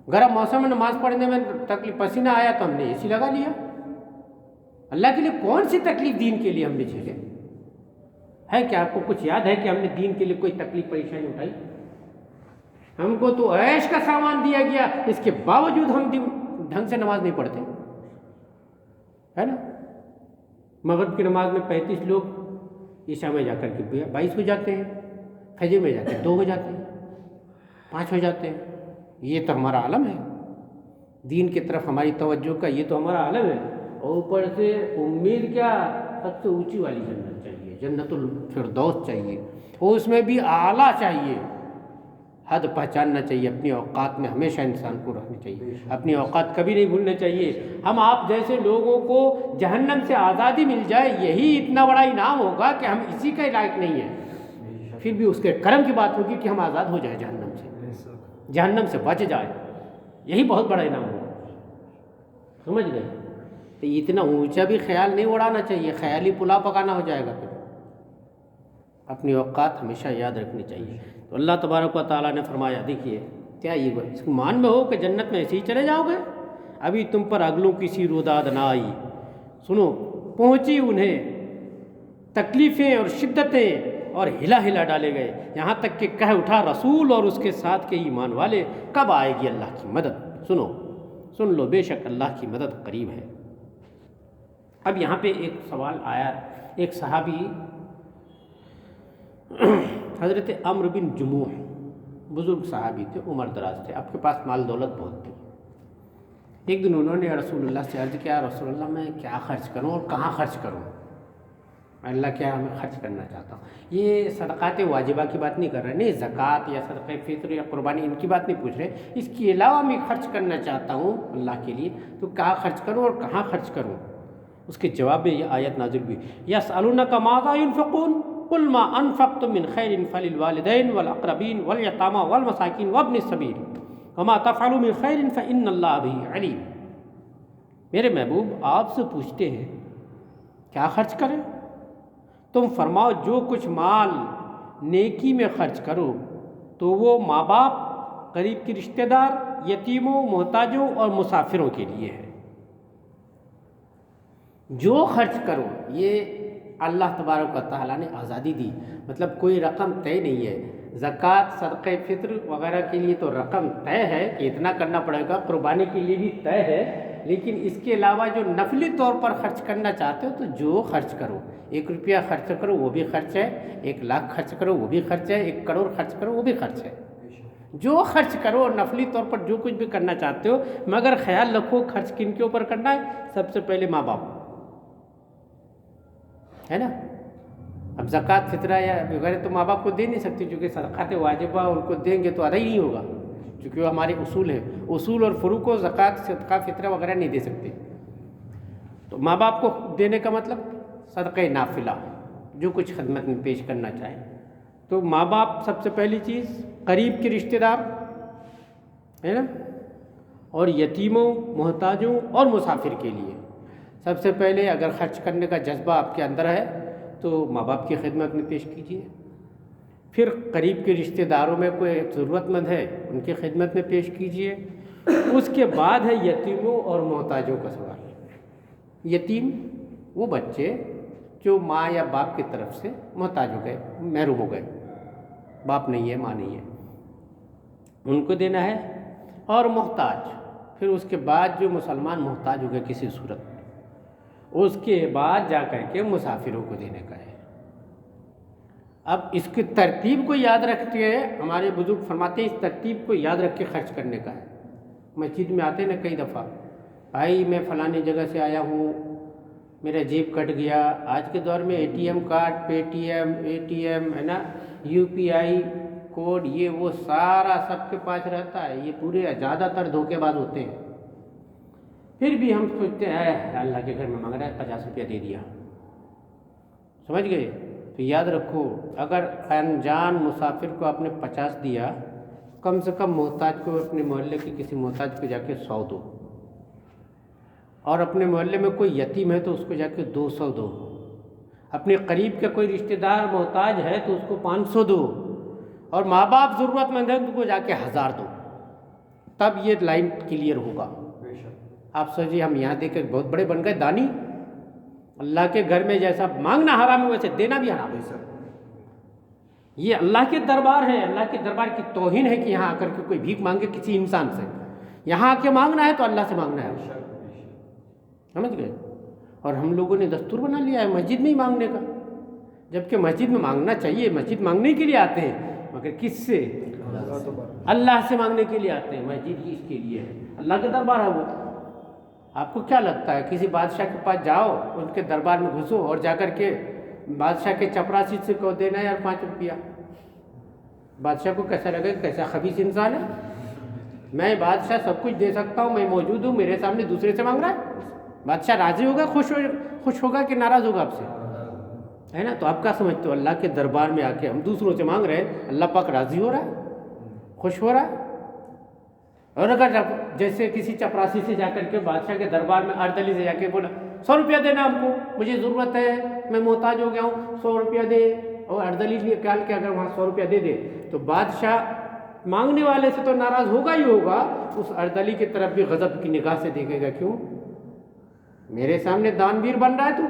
گرم موسم میں نماز پڑھنے میں تکلیف پسینہ آیا تو ہم نے اے سی لگا لیا. اللہ کے لیے کون سی تکلیف دین کے لیے ہم نے جھیلے؟ ہے کیا آپ کو کچھ یاد ہے کہ ہم نے دین کے لیے کوئی تکلیف پریشانی اٹھائی؟ ہم کو تو عیش کا سامان دیا گیا، اس کے باوجود ہم ڈھنگ سے نماز نہیں پڑھتے، ہے نا؟ مغرب کی نماز میں 35 لوگ، عشاء میں جا کر کے 22 ہو جاتے ہیں، فجر میں جا کے 2 ہو جاتے ہیں، 5 ہو جاتے ہیں. یہ تو ہمارا عالم ہے، دین کی طرف ہماری توجہ کا یہ تو ہمارا عالم ہے. اور اوپر سے امید کیا؟ سب سے اونچی والی جنت چاہیے، جنت الفردوس چاہیے، اور اس میں بھی اعلیٰ چاہیے. حد پہچاننا چاہیے، اپنی اوقات میں ہمیشہ انسان کو رہنا چاہیے، اپنی اوقات کبھی نہیں بھولنا چاہیے. ہم آپ جیسے لوگوں کو جہنم سے آزادی مل جائے، یہی اتنا بڑا انعام ہوگا کہ ہم اسی کے لائق نہیں ہیں. پھر بھی اس کے کرم کی بات ہوگی کہ ہم آزاد ہو جائیں جہنم سے، جہنم سے بچ جائیں، یہی بہت بڑا انعام ہوگا. سمجھ گئے؟ تو اتنا اونچا بھی خیال نہیں اڑانا چاہیے، خیالی پلاؤ پکانا ہو جائے گا. پھر اپنی اوقات ہمیشہ یاد رکھنی چاہیے. تو اللہ تبارک و تعالیٰ نے فرمایا، دیکھیے کیا یہ اس مان میں ہو کہ جنت میں ایسے ہی چلے جاؤ گے؟ ابھی تم پر اگلوں کی سی روداد نہ آئی. سنو، پہنچی انہیں تکلیفیں اور شدتیں اور ہلا ہلا ڈالے گئے، یہاں تک کہ کہہ اٹھا رسول اور اس کے ساتھ کے ایمان والے، کب آئے گی اللہ کی مدد؟ سن لو، بے شک اللہ کی مدد قریب ہے. اب یہاں پہ ایک سوال آیا. ایک صحابی حضرت عمرو بن جموح، بزرگ صحابی تھے، عمر دراز تھے، آپ کے پاس مال دولت بہت تھی. ایک دن انہوں نے رسول اللہ سے عرض کیا، رسول اللہ میں کیا خرچ کروں اور کہاں خرچ کروں؟ اللہ کیا میں خرچ کرنا چاہتا ہوں. یہ صدقات واجبہ کی بات نہیں کر رہے، نہیں زکوٰۃ یا صدقہ فطر یا قربانی ان کی بات نہیں پوچھ رہے. اس کے علاوہ میں خرچ کرنا چاہتا ہوں اللہ کے لیے، تو کہاں خرچ کروں اور کہاں خرچ کروں؟ اس کے جواب میں یہ آیت نازل ہوئی، یسألونک ماذا ينفقون قل ما انفقتم من خیر فللوالدین والاقربین والیتامى والمساکین وابن السبیل وما تفعلوا من خیر فإن اللہ بہ علیم. میرے محبوب آپ سے پوچھتے ہیں کیا خرچ کریں؟ تم فرماؤ جو کچھ مال نیکی میں خرچ کرو تو وہ ماں باپ، قریب کے رشتہ دار، یتیموں، محتاجوں اور مسافروں کے لیے ہے. جو خرچ کرو، یہ اللہ تبارک و تعالیٰ نے آزادی دی، مطلب کوئی رقم طے نہیں ہے. زکوٰۃ، صدقہ فطر وغیرہ کے لیے تو رقم طے ہے کہ اتنا کرنا پڑے گا، قربانی کے لیے بھی طے ہے، لیکن اس کے علاوہ جو نفلی طور پر خرچ کرنا چاہتے ہو تو جو خرچ کرو. 1 روپیہ خرچ کرو وہ بھی خرچ ہے، 1 لاکھ خرچ کرو وہ بھی خرچ ہے، 1 کروڑ خرچ کرو وہ بھی خرچ ہے. جو خرچ کرو اور نفلی طور پر جو کچھ بھی کرنا چاہتے ہو، مگر خیال رکھو خرچ کن کے اوپر کرنا ہے؟ سب سے پہلے ماں باپ، ہے نا. اب زکوٰۃ فطرہ یا وغیرہ تو ماں باپ کو دے نہیں سکتے، چونکہ صدقات واجبہ ان کو دیں گے تو ادا ہی نہیں ہوگا، چونکہ وہ ہمارے اصول ہیں. اصول اور فروع کو زکوٰۃ، صدقہ فطرہ وغیرہ نہیں دے سکتے. تو ماں باپ کو دینے کا مطلب صدقہ نافلہ، جو کچھ خدمت میں پیش کرنا چاہیں. تو ماں باپ سب سے پہلی چیز، قریب کے رشتہ دار، ہے نا، اور یتیموں، محتاجوں اور مسافر کے لیے سب سے پہلے اگر خرچ کرنے کا جذبہ آپ کے اندر ہے تو ماں باپ کی خدمت میں پیش کیجیے. پھر قریب کے رشتہ داروں میں کوئی ضرورت مند ہے ان کی خدمت میں پیش کیجیے. اس کے بعد ہے یتیموں اور محتاجوں کا سوال. یتیم وہ بچے جو ماں یا باپ کی طرف سے محتاج ہو گئے، محروم ہو گئے، باپ نہیں ہے، ماں نہیں ہے، ان کو دینا ہے۔ اور محتاج، پھر اس کے بعد جو مسلمان محتاج ہو گئے کسی صورت، اس کے بعد جا کر کے مسافروں کو دینے کا ہے۔ اب اس کی ترتیب کو یاد رکھ کے ہمارے بزرگ فرماتے ہیں اس ترتیب کو یاد رکھ کے خرچ کرنے کا ہے۔ مسجد میں آتے نا کئی دفعہ، بھائی میں فلانی جگہ سے آیا ہوں، میرا جیب کٹ گیا۔ آج کے دور میں ATM کارڈ، پے ٹی ایم، ATM ہے نا، UPI کوڈ، یہ وہ سارا سب کے پاس رہتا ہے، یہ پورے زیادہ تر دھوکے باز ہوتے ہیں۔ پھر بھی ہم سوچتے ہیں اللہ کے گھر میں مانگ رہا ہے، 50 روپیہ دے دیا، سمجھ گئے؟ تو یاد رکھو، اگر انجان مسافر کو آپ نے 50 دیا، کم سے کم محتاج کو، اپنے محلے کے کسی محتاج کو جا کے 100 دو، اور اپنے محلے میں کوئی یتیم ہے تو اس کو جا کے 200 دو، اپنے قریب کا کوئی رشتہ دار محتاج ہے تو اس کو 500 دو، اور ماں باپ ضرورت مند ہے تو اس کو جا کے 1000 دو، تب یہ لائن کلیئر ہوگا۔ آپ سوچیے ہم یہاں دیکھ کے بہت بڑے بن گئے دانی، اللہ کے گھر میں جیسا مانگنا حرام ہے ویسے دینا بھی حرام ہے۔ یہ اللہ کے دربار ہے، اللہ کے دربار کی توہین ہے کہ یہاں آ کر کے کوئی بھیک مانگے کسی انسان سے۔ یہاں آ کے مانگنا ہے تو اللہ سے مانگنا ہے، سمجھ گئے؟ اور ہم لوگوں نے دستور بنا لیا ہے مسجد میں ہی مانگنے کا، جبکہ مسجد میں مانگنا چاہیے، مسجد مانگنے کے لیے آتے ہیں، مگر کس سے؟ اللہ سے مانگنے کے لیے آتے ہیں، مسجد ہی اس کے لیے ہے، اللہ کا دربار ہے وہ۔ آپ کو کیا لگتا ہے کسی بادشاہ کے پاس جاؤ، ان کے دربار میں گھسو اور جا کر کے بادشاہ کے چپراسی سے کو دینا ہے یار 5 روپیہ؟ بادشاہ کو کیسا لگے، کیسا خبیث انسان ہے، میں بادشاہ سب کچھ دے سکتا ہوں، میں موجود ہوں، میرے سامنے دوسرے سے مانگ رہا ہے؟ بادشاہ راضی ہوگا، خوش ہوگا کہ ناراض ہوگا آپ سے؟ ہے نا؟ تو آپ کیا سمجھتے ہو اللہ کے دربار میں آ کے ہم دوسروں سے مانگ رہے ہیں، اللہ پاک راضی ہو رہا ہے، خوش ہو رہا ہے؟ اور اگر جیسے کسی چپراسی سے جا کر کے بادشاہ کے دربار میں اردلی سے جا کے بولا 100 روپیہ دینا ہم کو، مجھے ضرورت ہے، میں محتاج ہو گیا ہوں، 100 روپیہ دے، اور اردلی نکال کے اگر وہاں 100 روپیہ دے دے تو بادشاہ مانگنے والے سے تو ناراض ہوگا ہی ہوگا، اس اردلی کی طرف بھی غضب کی نگاہ سے دیکھے گا، کیوں؟ میرے سامنے دانویر بن رہا ہے تو،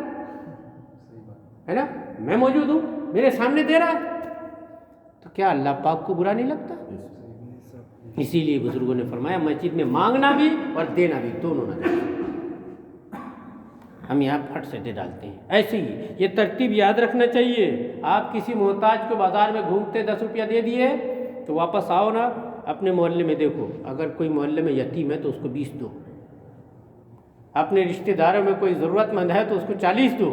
ہے نا، میں موجود ہوں، میرے سامنے دے رہا ہے، تو کیا اللہ پاک کو برا نہیں لگتا؟ اسی لیے بزرگوں نے فرمایا مسجد میں مانگنا بھی اور دینا بھی دونوں نہ دیں۔ ہم یہاں پھٹ سے دے ڈالتے ہیں۔ ایسے ہی یہ ترتیب یاد رکھنا چاہیے، آپ کسی محتاج کو بازار میں گھومتے 10 روپیہ دے دیے تو واپس آؤ نا، اپنے محلے میں دیکھو، اگر کوئی محلے میں یتیم ہے تو اس کو 20 دو، اپنے رشتہ داروں میں کوئی ضرورت مند ہے تو اس کو 40 دو،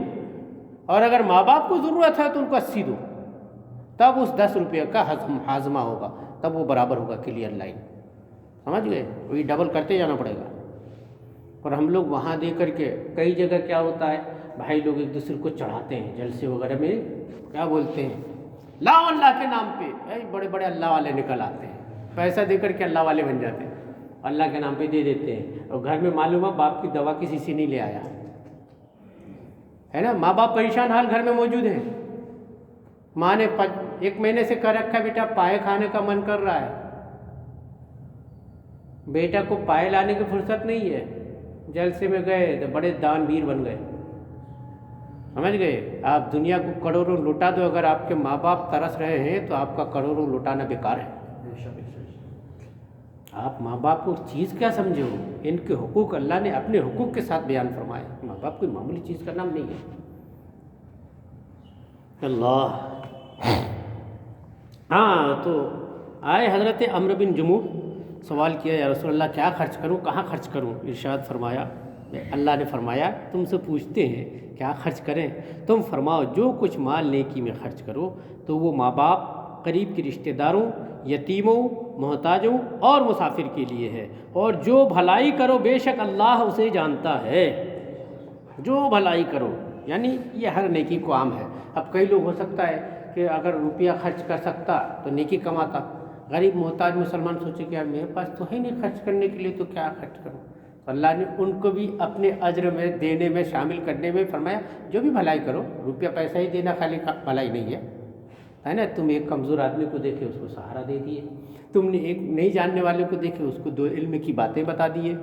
اور اگر ماں باپ کو ضرورت ہے تو ان کو 80 دو، تب اس 10 روپیہ کا ہاضمہ ہوگا، تب وہ برابر ہوگا، کلیئر لائن، سمجھ گئے؟ وہی ڈبل کرتے جانا پڑے گا۔ اور ہم لوگ وہاں دے کر کے کئی جگہ کیا ہوتا ہے، بھائی لوگ ایک دوسرے کو چڑھاتے ہیں، جلسے وغیرہ میں کیا بولتے ہیں، لاؤ اللہ کے نام پہ، بڑے بڑے اللہ والے نکل آتے ہیں، پیسہ دے کر کے اللہ والے بن جاتے ہیں، اللہ کے نام پہ دے دیتے ہیں، اور گھر میں معلوم ہے باپ کی دوا کسی سے نہیں لے آیا ہے نا، ماں باپ پریشان حال گھر میں موجود ہیں، ماں نے 1 مہینے سے کر رکھا ہے بیٹا پائے کھانے کا من کر رہا ہے، بیٹا کو پائے لانے کی فرصت نہیں ہے، جلسے میں گئے تو بڑے دان ویر بن گئے، سمجھ گئے؟ آپ دنیا کو کروڑوں لوٹا دو، اگر آپ کے ماں باپ ترس رہے ہیں تو آپ کا کروڑوں لوٹانا بیکار ہے۔ آپ ماں باپ کو چیز کیا سمجھے ہو، ان کے حقوق اللہ نے اپنے حقوق کے ساتھ بیان فرمائے، ماں باپ کوئی معمولی چیز کا نام نہیں ہے۔ اللہ، ہاں تو آئے حضرت عمرو بن جموح، سوال کیا یا رسول اللہ کیا خرچ کروں، کہاں خرچ کروں؟ ارشاد فرمایا، اللہ نے فرمایا تم سے پوچھتے ہیں کیا خرچ کریں، تم فرماؤ جو کچھ مال نیکی میں خرچ کرو تو وہ ماں باپ، قریب کے رشتہ داروں، یتیموں، محتاجوں اور مسافر کے لیے ہے، اور جو بھلائی کرو بے شک اللہ اسے جانتا ہے، جو بھلائی کرو، یعنی یہ ہر نیکی کو عام ہے۔ اب کئی لوگ ہو سکتا ہے کہ اگر روپیہ خرچ کر سکتا تو نیکی کماتا، غریب محتاج مسلمان سوچے کہ یار میرے پاس تو ہے نہیں خرچ کرنے کے لیے تو کیا خرچ کروں، تو اللہ نے ان کو بھی اپنے اجر میں دینے میں شامل کرنے میں فرمایا جو بھی بھلائی کرو، روپیہ پیسہ ہی دینا خالی بھلائی نہیں ہے نا، تم ایک کمزور آدمی کو دیکھے اس کو سہارا دے دیے، تم نے ایک نہیں جاننے والے کو دیکھے اس کو 2 علم کی باتیں بتا دیے،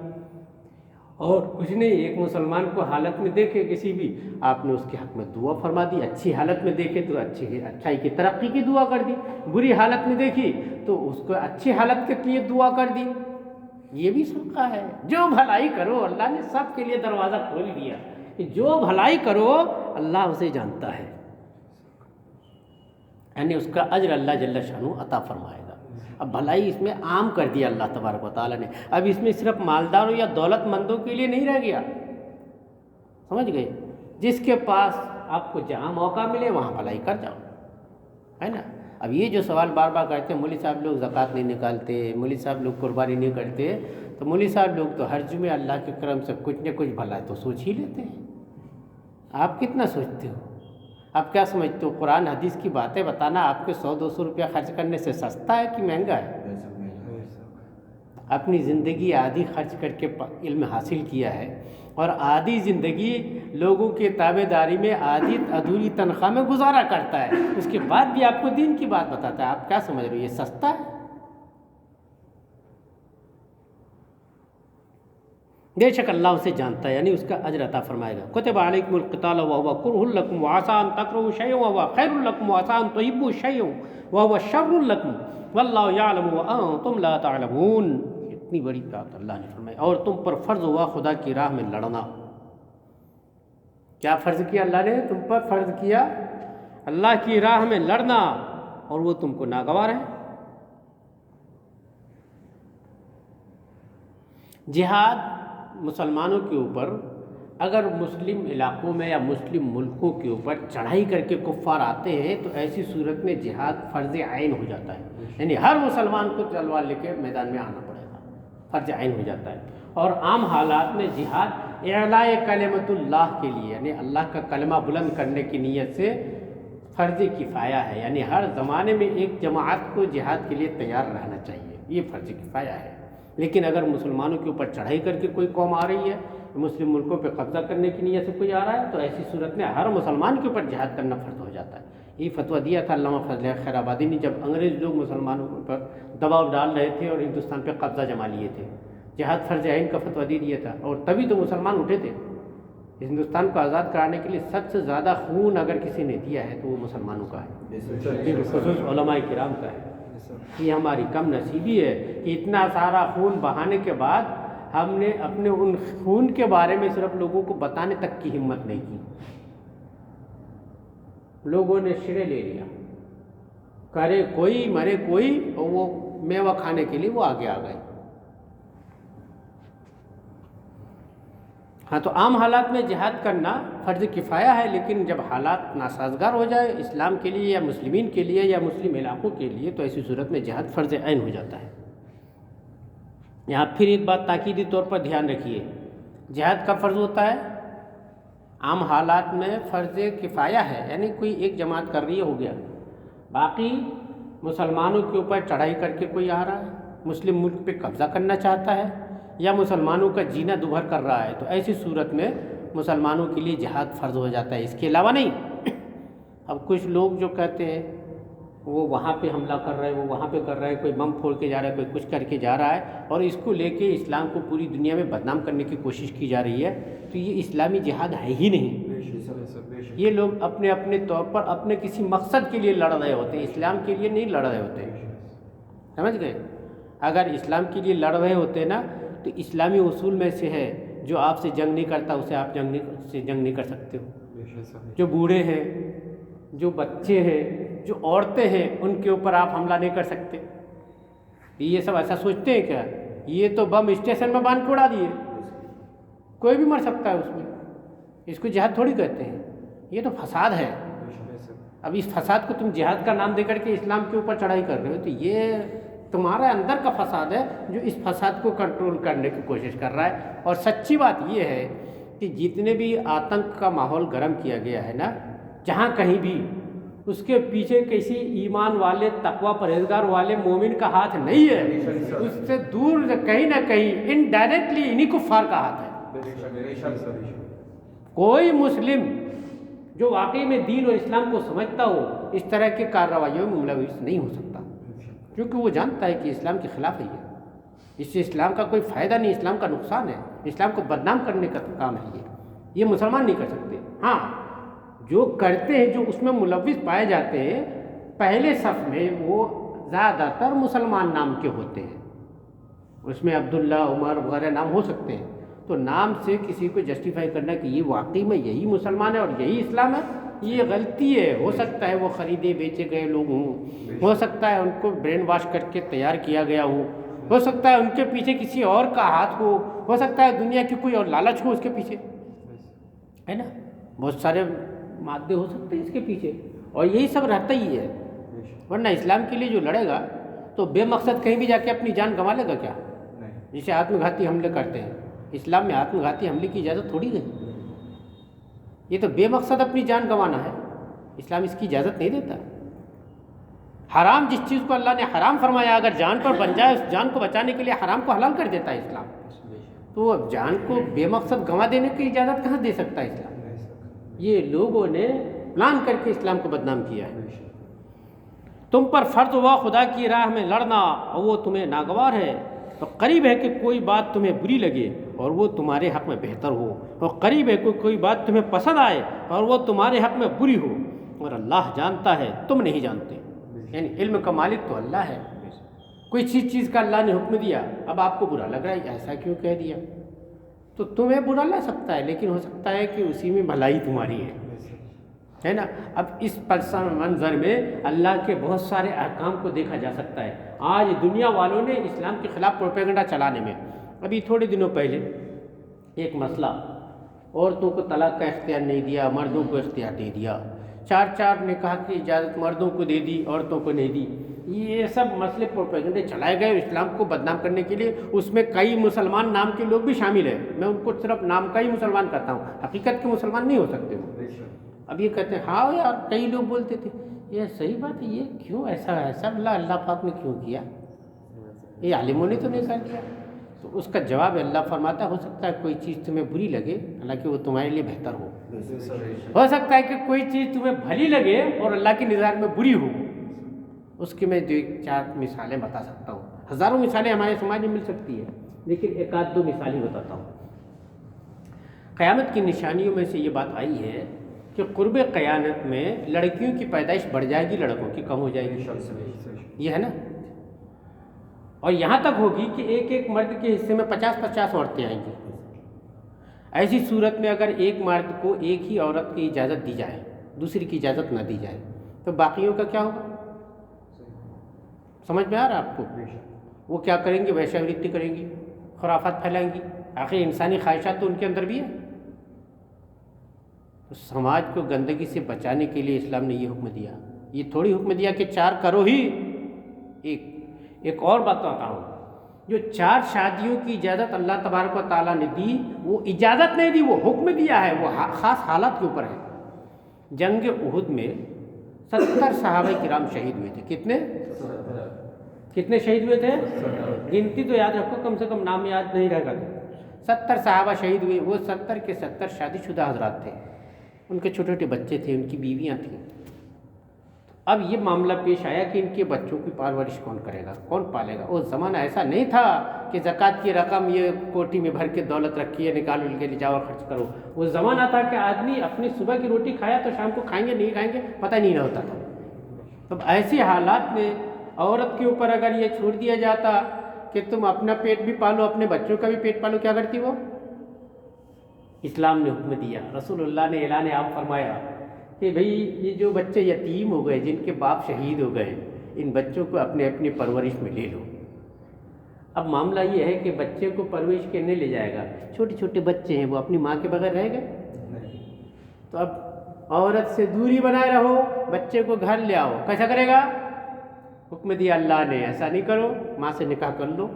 اور کچھ نہیں، ایک مسلمان کو حالت میں دیکھے کسی بھی، آپ نے اس کے حق میں دعا فرما دی، اچھی حالت میں دیکھے تو اچھائی کی ترقی کی دعا کر دی، بری حالت میں دیکھی تو اس کو اچھی حالت کے لیے دعا کر دی۔ یہ بھی صدقہ ہے، جو بھلائی کرو اللہ نے سب کے لیے دروازہ کھول دیا کہ جو بھلائی کرو اللہ اسے جانتا ہے، یعنی اس کا اجر اللہ جل شانہ عطا فرمائے گا۔ اب بھلائی اس میں عام کر دیا اللہ تبارک و تعالیٰ نے، اب اس میں صرف مالداروں یا دولت مندوں کے لیے نہیں رہ گیا، سمجھ گئے؟ جس کے پاس آپ کو جہاں موقع ملے وہاں بھلائی کر جاؤ، ہے نا۔ اب یہ جو سوال بار بار کرتے ہیں مولوی صاحب لوگ زکوٰۃ نہیں نکالتے، مولوی صاحب لوگ قربانی نہیں کرتے، تو مولوی صاحب لوگ تو ہر جمعے اللہ کے کرم سے کچھ نہ کچھ بھلا تو سوچ ہی لیتے ہیں۔ آپ کتنا سوچتے ہو؟ آپ کیا سمجھتے ہو قرآن حدیث کی باتیں بتانا آپ کے 100-200 روپیہ خرچ کرنے سے سستا ہے کہ مہنگا ہے؟ اپنی زندگی آدھی خرچ کر کے علم حاصل کیا ہے، اور آدھی زندگی لوگوں کے تابع داری میں آدھی ادھوری تنخواہ میں گزارا کرتا ہے، اس کے بعد بھی آپ کو دین کی بات بتاتا ہے۔ آپ کیا سمجھ رہے ہو یہ سستا ہے؟ بے شک اللہ اسے جانتا ہے، یعنی اس کا اجر عطا فرمائے گا۔ کتب علیکم القتال وهو کرہ لکم وعسى ان تکرہوا شیئا وهو خیر لکم وعسى ان تحبوا شیئا وهو شر لکم واللہ یعلم وانتم لا تعلمون۔ اتنی بڑی بات اللہ نے فرمائی۔ اور تم پر فرض ہوا خدا کی راہ میں لڑنا۔ کیا فرض کیا اللہ نے؟ تم پر فرض کیا اللہ کی راہ میں لڑنا، اور وہ تم کو ناگوار ہے۔ جہاد مسلمانوں کے اوپر، اگر مسلم علاقوں میں یا مسلم ملکوں کے اوپر چڑھائی کر کے کفار آتے ہیں تو ایسی صورت میں جہاد فرض عین ہو جاتا ہے، یعنی ہر مسلمان کو تلوار لے کے میدان میں آنا پڑے گا، فرض عین ہو جاتا ہے۔ اور عام حالات میں جہاد اعلاء کلمۃ اللہ کے لیے، یعنی اللہ کا کلمہ بلند کرنے کی نیت سے فرض کفایہ ہے، یعنی ہر زمانے میں ایک جماعت کو جہاد کے لیے تیار رہنا چاہیے، یہ فرض کفایہ ہے۔ لیکن اگر مسلمانوں کے اوپر چڑھائی کر کے کوئی قوم آ رہی ہے، مسلم ملکوں پہ قبضہ کرنے کی نیت سے کوئی آ رہا ہے، تو ایسی صورت میں ہر مسلمان کے اوپر جہاد کرنا فرض ہو جاتا ہے۔ یہ فتویٰ دیا تھا علامہ فضل خیر آبادی نے، جب انگریز لوگ مسلمانوں پر دباؤ ڈال رہے تھے اور ہندوستان پہ قبضہ جما لیے تھے، جہاد فرض عین کا فتویٰ دیا تھا، اور تبھی تو مسلمان اٹھے تھے۔ ہندوستان کو آزاد کرانے کے لیے سب سے زیادہ خون اگر کسی نے دیا ہے تو وہ مسلمانوں کا ہے، خصوص علماء کرام کا ہے۔ یہ ہماری کم نصیبی ہے کہ اتنا سارا خون بہانے کے بعد ہم نے اپنے ان خون کے بارے میں صرف لوگوں کو بتانے تک کی ہمت نہیں کی۔ لوگوں نے شرے لے لیا، کرے کوئی مرے کوئی، اور وہ میوہ کھانے کے لیے وہ آگے آ گئے۔ ہاں، تو عام حالات میں جہاد کرنا فرض کفایہ ہے، لیکن جب حالات ناسازگار ہو جائے اسلام کے لیے یا مسلمین کے لیے یا مسلم علاقوں کے لیے، تو ایسی صورت میں جہاد فرض عین ہو جاتا ہے۔ یہاں پھر ایک بات تاکیدی طور پر دھیان رکھیے، جہاد کب فرض ہوتا ہے؟ عام حالات میں فرض کفایہ ہے، یعنی کوئی ایک جماعت کر رہی ہے، ہو گیا۔ باقی مسلمانوں کے اوپر چڑھائی کر کے کوئی آ رہا ہے، مسلم ملک پہ قبضہ کرنا چاہتا ہے، یا مسلمانوں کا جینا دوبھر کر رہا ہے، تو ایسی صورت میں مسلمانوں کے لیے جہاد فرض ہو جاتا ہے، اس کے علاوہ نہیں۔ اب کچھ لوگ جو کہتے ہیں وہ وہاں پہ حملہ کر رہے ہیں، وہ وہاں پہ کر رہے ہیں، کوئی بم پھوڑ کے جا رہا ہے، کوئی کچھ کر کے جا رہا ہے، اور اس کو لے کے اسلام کو پوری دنیا میں بدنام کرنے کی کوشش کی جا رہی ہے، تو یہ اسلامی جہاد ہے ہی نہیں۔ یہ لوگ اپنے اپنے طور پر اپنے کسی مقصد کے لیے لڑ رہے ہوتے ہیں، اسلام کے لیے نہیں لڑ رہے ہوتے، سمجھ گئے؟ اگر اسلام کے لیے لڑ رہے ہوتے نا تو اسلامی اصول میں سے ہے، جو آپ سے جنگ نہیں کرتا اسے آپ جنگ نہیں کر سکتے ہو۔ جو بوڑھے ہیں، جو بچے ہیں، جو عورتیں ہیں، ان کے اوپر آپ حملہ نہیں کر سکتے۔ یہ سب ایسا سوچتے ہیں کیا؟ یہ تو بم اسٹیشن میں باندھ کے اڑا دیے، کوئی بھی مر سکتا ہے اس میں، اس کو جہاد تھوڑی کہتے ہیں، یہ تو فساد ہے۔ اب اس فساد کو تم جہاد کا نام دے کر کے اسلام کے اوپر چڑھائی کر رہے ہو، تو یہ تمہارے اندر کا فساد ہے جو اس فساد کو کنٹرول کرنے کی کوشش کر رہا ہے۔ اور سچی بات یہ ہے کہ جتنے بھی آتنک کا ماحول گرم کیا گیا ہے نا، جہاں کہیں بھی، اس کے پیچھے کسی ایمان والے تقوی پرہیزگار والے مومن کا ہاتھ نہیں ہے، اس سے دور کہیں نہ کہیں انڈائریکٹلی انہی کفار کا ہاتھ ہے۔ کوئی مسلم جو واقعی میں دین اور اسلام کو سمجھتا ہو اس طرح کے کارروائیوں میں ملوث نہیں ہو سکتا، کیونکہ وہ جانتا ہے کہ اسلام کے خلاف ہے یہ۔ اس سے اسلام کا کوئی فائدہ نہیں، اسلام کا نقصان ہے، اسلام کو بدنام کرنے کا کام ہے یہ مسلمان نہیں کر سکتے۔ ہاں جو کرتے ہیں، جو اس میں ملوث پائے جاتے ہیں، پہلے صف میں وہ زیادہ تر مسلمان نام کے ہوتے ہیں، اس میں عبداللہ، عمر وغیرہ نام ہو سکتے ہیں، تو نام سے کسی کو جسٹیفائی کرنا کہ یہ واقعی میں یہی مسلمان ہے اور یہی اسلام ہے، یہ غلطی ہے۔ ہو سکتا ہے وہ خریدے بیچے گئے لوگ ہوں، ہو سکتا ہے ان کو برین واش کر کے تیار کیا گیا ہو سکتا ہے ان کے پیچھے کسی اور کا ہاتھ ہو سکتا ہے دنیا کی کوئی اور لالچ ہو اس کے پیچھے، ہے نا، بہت سارے مادے ہو سکتے ہیں اس کے پیچھے، اور یہی سب رہتا ہی ہے۔ ورنہ اسلام کے لیے جو لڑے گا تو بے مقصد کہیں بھی جا کے اپنی جان گنوا لے گا کیا؟ جسے آتم گھاتی حملے کرتے ہیں، اسلام میں آتم گھاتی حملے کی اجازت تھوڑی ہے، یہ تو بے مقصد اپنی جان گنوانا ہے، اسلام اس کی اجازت نہیں دیتا۔ حرام جس چیز کو اللہ نے حرام فرمایا اگر جان پر بن جائے، اس جان کو بچانے کے لیے حرام کو حلال کر دیتا ہے اسلام، تو اب جان کو بے مقصد گنوا دینے کی اجازت کہاں دے سکتا ہے اسلام؟ یہ لوگوں نے پلان کر کے اسلام کو بدنام کیا ہے۔ تم پر فرض ہوا خدا کی راہ میں لڑنا اور وہ تمہیں ناگوار ہے، تو قریب ہے کہ کوئی بات تمہیں بری لگے اور وہ تمہارے حق میں بہتر ہو، اور قریب ہے کہ کوئی بات تمہیں پسند آئے اور وہ تمہارے حق میں بری ہو، اور اللہ جانتا ہے تم نہیں جانتے۔ یعنی علم کا مالک تو اللہ ہے، کوئی چیز کا اللہ نے حکم دیا، اب آپ کو برا لگ رہا ہے ایسا کیوں کہہ دیا، تو تمہیں برا لگ سکتا ہے، لیکن ہو سکتا ہے کہ اسی میں بھلائی تمہاری ہے نا۔ اب اس پس منظر میں اللہ کے بہت سارے احکام کو دیکھا جا سکتا ہے۔ آج دنیا والوں نے اسلام کے خلاف پروپیگنڈا چلانے میں، ابھی تھوڑے دنوں پہلے ایک مسئلہ، عورتوں کو طلاق کا اختیار نہیں دیا، مردوں کو اختیار دے دیا، چار نکاح کی اجازت مردوں کو دے دی، عورتوں کو نہیں دی، یہ سب مسئلے پروپیگنڈے چلائے گئے اسلام کو بدنام کرنے کے لیے۔ اس میں کئی مسلمان نام کے لوگ بھی شامل ہیں، میں ان کو صرف نام کا ہی مسلمان کہتا ہوں، حقیقت کے مسلمان نہیں ہو سکتے وہ۔ اب یہ کہتے ہیں ہاں یار، کئی لوگ بولتے تھے یہ صحیح بات ہے، یہ کیوں ایسا اللہ پاک نے کیوں کیا، یہ عالموں نے تو نہیں کر دیا۔ تو اس کا جواب اللہ فرماتا ہے ہو سکتا ہے کوئی چیز تمہیں بری لگے حالانکہ وہ تمہارے لیے بہتر ہو سکتا ہے کہ کوئی چیز تمہیں بھلی لگے اور اللہ کی نظر میں بری ہو۔ اس کی میں 2-4 مثالیں بتا سکتا ہوں، ہزاروں مثالیں ہمارے سماج میں مل سکتی ہے، لیکن 1-2 مثالیں بتاتا ہوں۔ قیامت کی نشانیوں میں سے یہ بات آئی ہے کہ قرب قیامت میں لڑکیوں کی پیدائش بڑھ جائے گی، لڑکوں کی کم ہو جائے گی، یہ ہے نا، اور یہاں تک ہوگی کہ ایک مرد کے حصے میں 50 عورتیں آئیں گی۔ ایسی صورت میں اگر ایک مرد کو ایک ہی عورت کی اجازت دی جائے، دوسری کی اجازت نہ دی جائے، تو باقیوں کا کیا ہوگا؟ سمجھ میں آ رہا ہے آپ کو؟ وہ کیا کریں گی؟ ویشیاوریتی کریں گی، خرافات پھیلائیں گی، آخر انسانی خواہشات تو ان کے اندر بھی ہے۔ تو سماج کو گندگی سے بچانے کے لیے اسلام نے یہ حکم دیا، یہ تھوڑی حکم دیا کہ 4 کرو ہی۔ ایک اور بات بتاتا ہوں، جو 4 شادیوں کی اجازت اللہ تبارک و تعالیٰ نے دی، وہ اجازت نہیں دی، وہ حکم دیا ہے، وہ خاص حالات کے اوپر ہے۔ جنگ احد میں 70 صحابہ کرام شہید ہوئے تھے۔ کتنے شہید ہوئے تھے؟ گنتی تو یاد رکھو، کم سے کم نام یاد نہیں رہے گا۔ 70 صحابہ شہید ہوئے، وہ 70 کے 70 شادی شدہ حضرات تھے، ان کے چھوٹے چھوٹے بچے تھے، ان کی بیویاں تھیں۔ اب یہ معاملہ پیش آیا کہ ان کے بچوں کی پرورش کون کرے گا، کون پالے گا؟ وہ زمانہ ایسا نہیں تھا کہ زکوٰۃ کی رقم یہ کوٹی میں بھر کے دولت رکھی ہے، نکال کے لے جاؤ اور خرچ کرو۔ وہ زمانہ تھا کہ آدمی اپنی صبح کی روٹی کھایا تو شام کو کھائیں گے نہیں کھائیں گے پتہ نہیں ہوتا تھا۔ اب ایسے حالات میں عورت کے اوپر اگر یہ چھوڑ دیا جاتا کہ تم اپنا پیٹ بھی پالو، اپنے بچوں کا بھی پیٹ پالو، کیا کرتی وہ؟ اسلام نے حکم دیا، رسول اللہ نے اعلان عام فرمایا کہ بھئی یہ جو بچے یتیم ہو گئے، جن کے باپ شہید ہو گئے، ان بچوں کو اپنے اپنی پرورش میں لے لو۔ اب معاملہ یہ ہے کہ بچے کو پرورش کرنے لے جائے گا، چھوٹے چھوٹے بچے ہیں، وہ اپنی ماں کے بغیر رہ گئے، تو اب عورت سے دوری بنائے رہو، بچے کو گھر لے آؤ، کیسا کرے گا؟ حکم دیا اللہ نے ایسا نہیں کرو، ماں سے نکاح کر لو،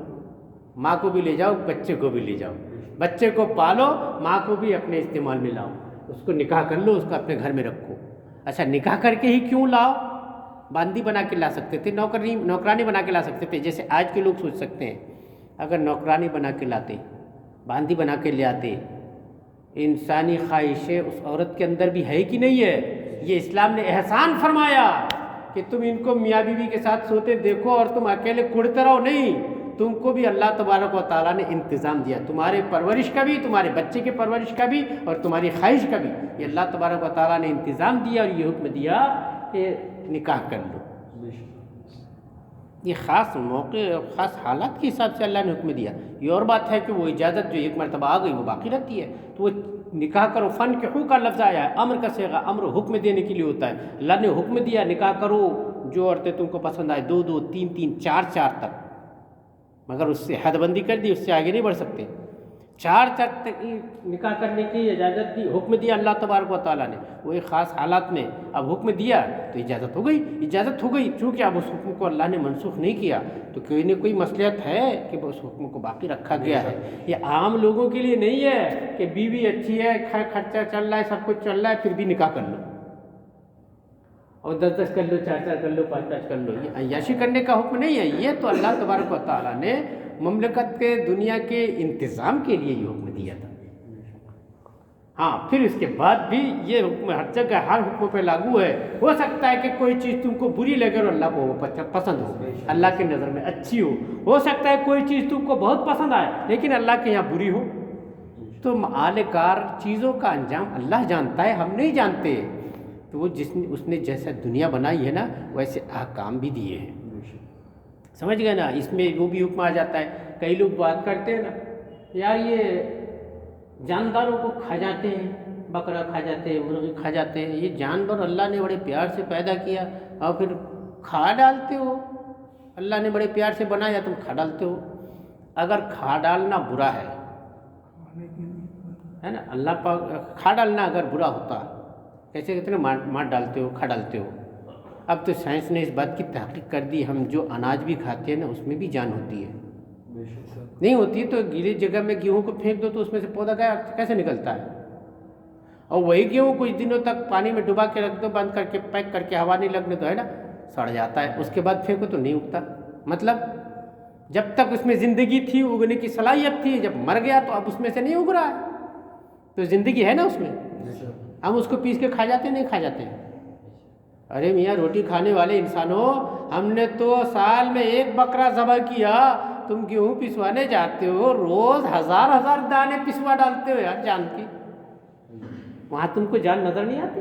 ماں کو بھی لے جاؤ، بچے کو بھی لے جاؤ، بچے کو پالو، ماں کو بھی اپنے استعمال میں لاؤ، اس کو نکاح کر لو، اس کو اپنے گھر میں رکھو۔ اچھا نکاح کر کے ہی کیوں لاؤ؟ باندی بنا کے لا سکتے تھے، نوکرانی بنا کے لا سکتے تھے، جیسے آج کے لوگ سوچ سکتے ہیں۔ اگر نوکرانی بنا کے لاتے، باندی بنا کے لے آتے، انسانی خواہشیں اس عورت کے اندر بھی ہے کہ نہیں ہے؟ یہ اسلام نے احسان فرمایا کہ تم ان کو میاں بیوی کے ساتھ سوتے دیکھو اور تم اکیلے کڑتے رہو، نہیں، تم کو بھی اللہ تبارک و تعالیٰ نے انتظام دیا، تمہارے پرورش کا بھی، تمہارے بچے کے پرورش کا بھی، اور تمہاری خواہش کا بھی، یہ اللہ تبارک و تعالیٰ نے انتظام دیا اور یہ حکم دیا کہ نکاح کر لو۔ یہ خاص موقع اور خاص حالات کے حساب سے اللہ نے حکم دیا۔ یہ اور بات ہے کہ وہ اجازت جو ایک مرتبہ آ گئی وہ باقی رہتی ہے، تو وہ نکاح کرو، فنکحوا کا لفظ آیا ہے، امر کا صیغہ، امر حکم دینے کے لیے ہوتا ہے۔ اللہ نے حکم دیا نکاح کرو، جو عورتیں تم کو پسند آئے، 2 2 3 3 4 4 تک، مگر اس سے حد بندی کر دی، اس سے آگے نہیں بڑھ سکتے۔ 4 تک نکاح کرنے کی اجازت دی، حکم دیا اللہ تبارک و تعالیٰ نے، وہ ایک خاص حالات میں اب حکم دیا تو اجازت ہو گئی، چونکہ اب اس حکم کو اللہ نے منسوخ نہیں کیا تو کوئی نہ کوئی مصلحت ہے کہ اس حکم کو باقی رکھا گیا ہے۔ یہ عام لوگوں کے لیے نہیں ہے کہ بیوی اچھی ہے، خرچہ چل رہا ہے، سب کچھ چل رہا ہے، پھر بھی نکاح کر لو اور 10 10 کر لو، 4 4 کر لو، 5 5 کر لو، یہ عیاشی کرنے کا حکم نہیں ہے۔ یہ تو اللہ تبارک و تعالیٰ نے مملکت کے دنیا کے انتظام کے لیے یہ حکم دیا تھا۔ ہاں، پھر اس کے بعد بھی یہ حکم ہر جگہ ہر حکم پہ لاگو ہے۔ ہو سکتا ہے کہ کوئی چیز تم کو بری لگے اور اللہ کو وہ پسند ہو، اللہ کے نظر میں اچھی ہو سکتا ہے کوئی چیز تم کو بہت پسند آئے لیکن اللہ کے یہاں بری ہو۔ تو معال کار چیزوں کا انجام اللہ جانتا ہے، ہم نہیں جانتے۔ تو وہ اس نے جیسا دنیا بنائی ہے نا ویسے احکام بھی دیے ہیں، سمجھ گئے نا؟ اس میں وہ بھی حکم آ جاتا ہے۔ کئی لوگ بات کرتے ہیں نا، یار یہ جانداروں کو کھا جاتے ہیں، بکرا کھا جاتے ہیں، مرغی کھا جاتے ہیں، یہ جانور اللہ نے بڑے پیار سے پیدا کیا اور پھر کھا ڈالتے ہو۔ اللہ نے بڑے پیار سے بنایا، تم کھا ڈالتے ہو۔ اگر کھا ڈالنا برا ہے نا، اللہ پاک کھا ڈالنا اگر برا ہوتا، کیسے کہتے ہیں مار ڈالتے ہو، کھا ڈالتے ہو۔ اب تو سائنس نے اس بات کی تحقیق کر دی، ہم جو اناج بھی کھاتے ہیں نا اس میں بھی جان ہوتی ہے، نہیں ہوتی تو گیلی جگہ میں گیہوں کو پھینک دو تو اس میں سے پودا کیسے نکلتا ہے؟ اور وہی گیہوں کچھ دنوں تک پانی میں ڈبا کے رکھ دو، بند کر کے پیک کر کے، ہوا نہیں لگنے تو ہے نا سڑ جاتا ہے، اس کے بعد پھینکو تو نہیں اگتا۔ مطلب جب تک اس میں زندگی تھی، اگنے کی صلاحیت تھی، جب مر گیا تو اب اس میں سے نہیں اگ رہا ہے، تو زندگی ہے نا اس میں۔ ہم اس کو پیس کے کھا جاتے نہیں کھا جاتے؟ ارے میاں روٹی کھانے والے انسانوں، ہم نے تو سال میں 1 بکرا ذبح کیا، تم گیہوں پسوانے جاتے ہو، روز 1000 دانے پسوا ڈالتے ہو یار جان کی، وہاں تم کو جان نظر نہیں آتی؟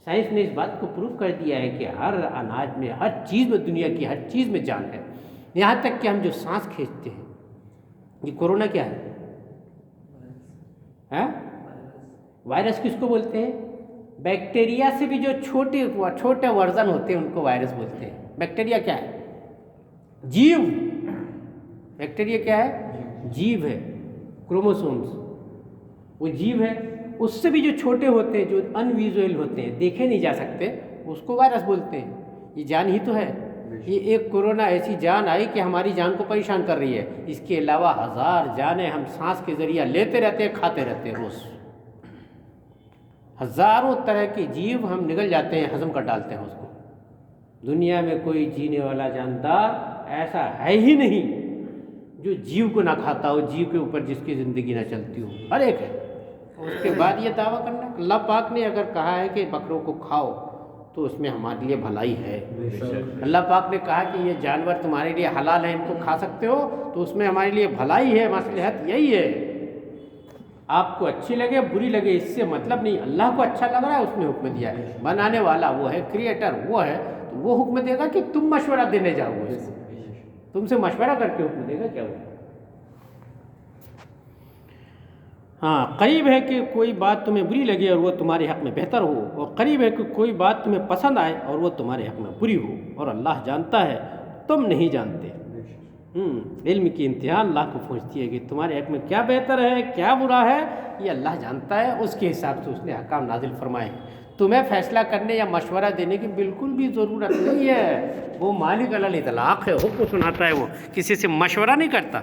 سائنس نے اس بات کو پروف کر دیا ہے کہ ہر اناج میں، ہر چیز میں، دنیا کی ہر چیز میں جان ہے، یہاں تک کہ ہم جو سانس کھینچتے ہیں۔ یہ کورونا کیا ہے؟ وائرس کس کو بولتے ہیں؟ بیکٹیریا سے بھی جو چھوٹے ورژن ہوتے ہیں ان کو وائرس بولتے ہیں۔ بیکٹیریا کیا ہے؟ جیو۔ بیکٹیریا کیا ہے؟ جیو ہے، کروموسومز، وہ جیو ہے۔ اس سے بھی جو چھوٹے ہوتے ہیں، جو ان ویژوئل ہوتے ہیں، دیکھے نہیں جا سکتے، اس کو وائرس بولتے ہیں۔ یہ جان ہی تو ہے۔ یہ ایک کورونا ایسی جان آئی کہ ہماری جان کو پریشان کر رہی ہے، اس کے علاوہ 1000 جانیں ہم سانس کے ذریعہ لیتے رہتے ہیں، کھاتے رہتے ہیں، روز ہزاروں طرح کے جیو ہم نگل جاتے ہیں، ہضم کر ڈالتے ہیں اس کو۔ دنیا میں کوئی جینے والا جاندار ایسا ہے ہی نہیں جو جیو کو نہ کھاتا ہو، جیو کے اوپر جس کی زندگی نہ چلتی ہو، ہر ایک ہے۔ اس کے بعد یہ دعویٰ کرنا، اللہ پاک نے اگر کہا ہے کہ بکروں کو کھاؤ تو اس میں ہمارے لیے بھلائی ہے۔ اللہ پاک نے کہا کہ یہ جانور تمہارے لیے حلال ہیں، ان کو کھا سکتے ہو، تو اس میں ہمارے لیے بھلائی ہے، مصلحت یہی ہے۔ آپ کو اچھی لگے بری لگے اس سے مطلب نہیں، اللہ کو اچھا لگ رہا ہے اس نے حکم دیا ہے، بنانے والا وہ ہے، کریٹر وہ ہے، تو وہ حکم دے گا کہ تم مشورہ دینے جاؤ گے، تم سے مشورہ کر کے حکم دے گا کیا ہوا۔ ہاں، قریب ہے کہ کوئی بات تمہیں بری لگے اور وہ تمہارے حق میں بہتر ہو، اور قریب ہے کہ کوئی بات تمہیں پسند آئے اور وہ تمہارے حق میں بری ہو، اور اللہ جانتا ہے تم نہیں جانتے۔ علم کی انتہا اللہ کو پہنچتی ہے کہ تمہارے حق میں کیا بہتر ہے کیا برا ہے، یہ اللہ جانتا ہے، اس کے حساب سے اس نے احکام نازل فرمائے ہیں۔ تمہیں فیصلہ کرنے یا مشورہ دینے کی بالکل بھی ضرورت نہیں ہے، وہ مالک علی الاطلاق ہے، حکم سناتا ہے، وہ کسی سے مشورہ نہیں کرتا۔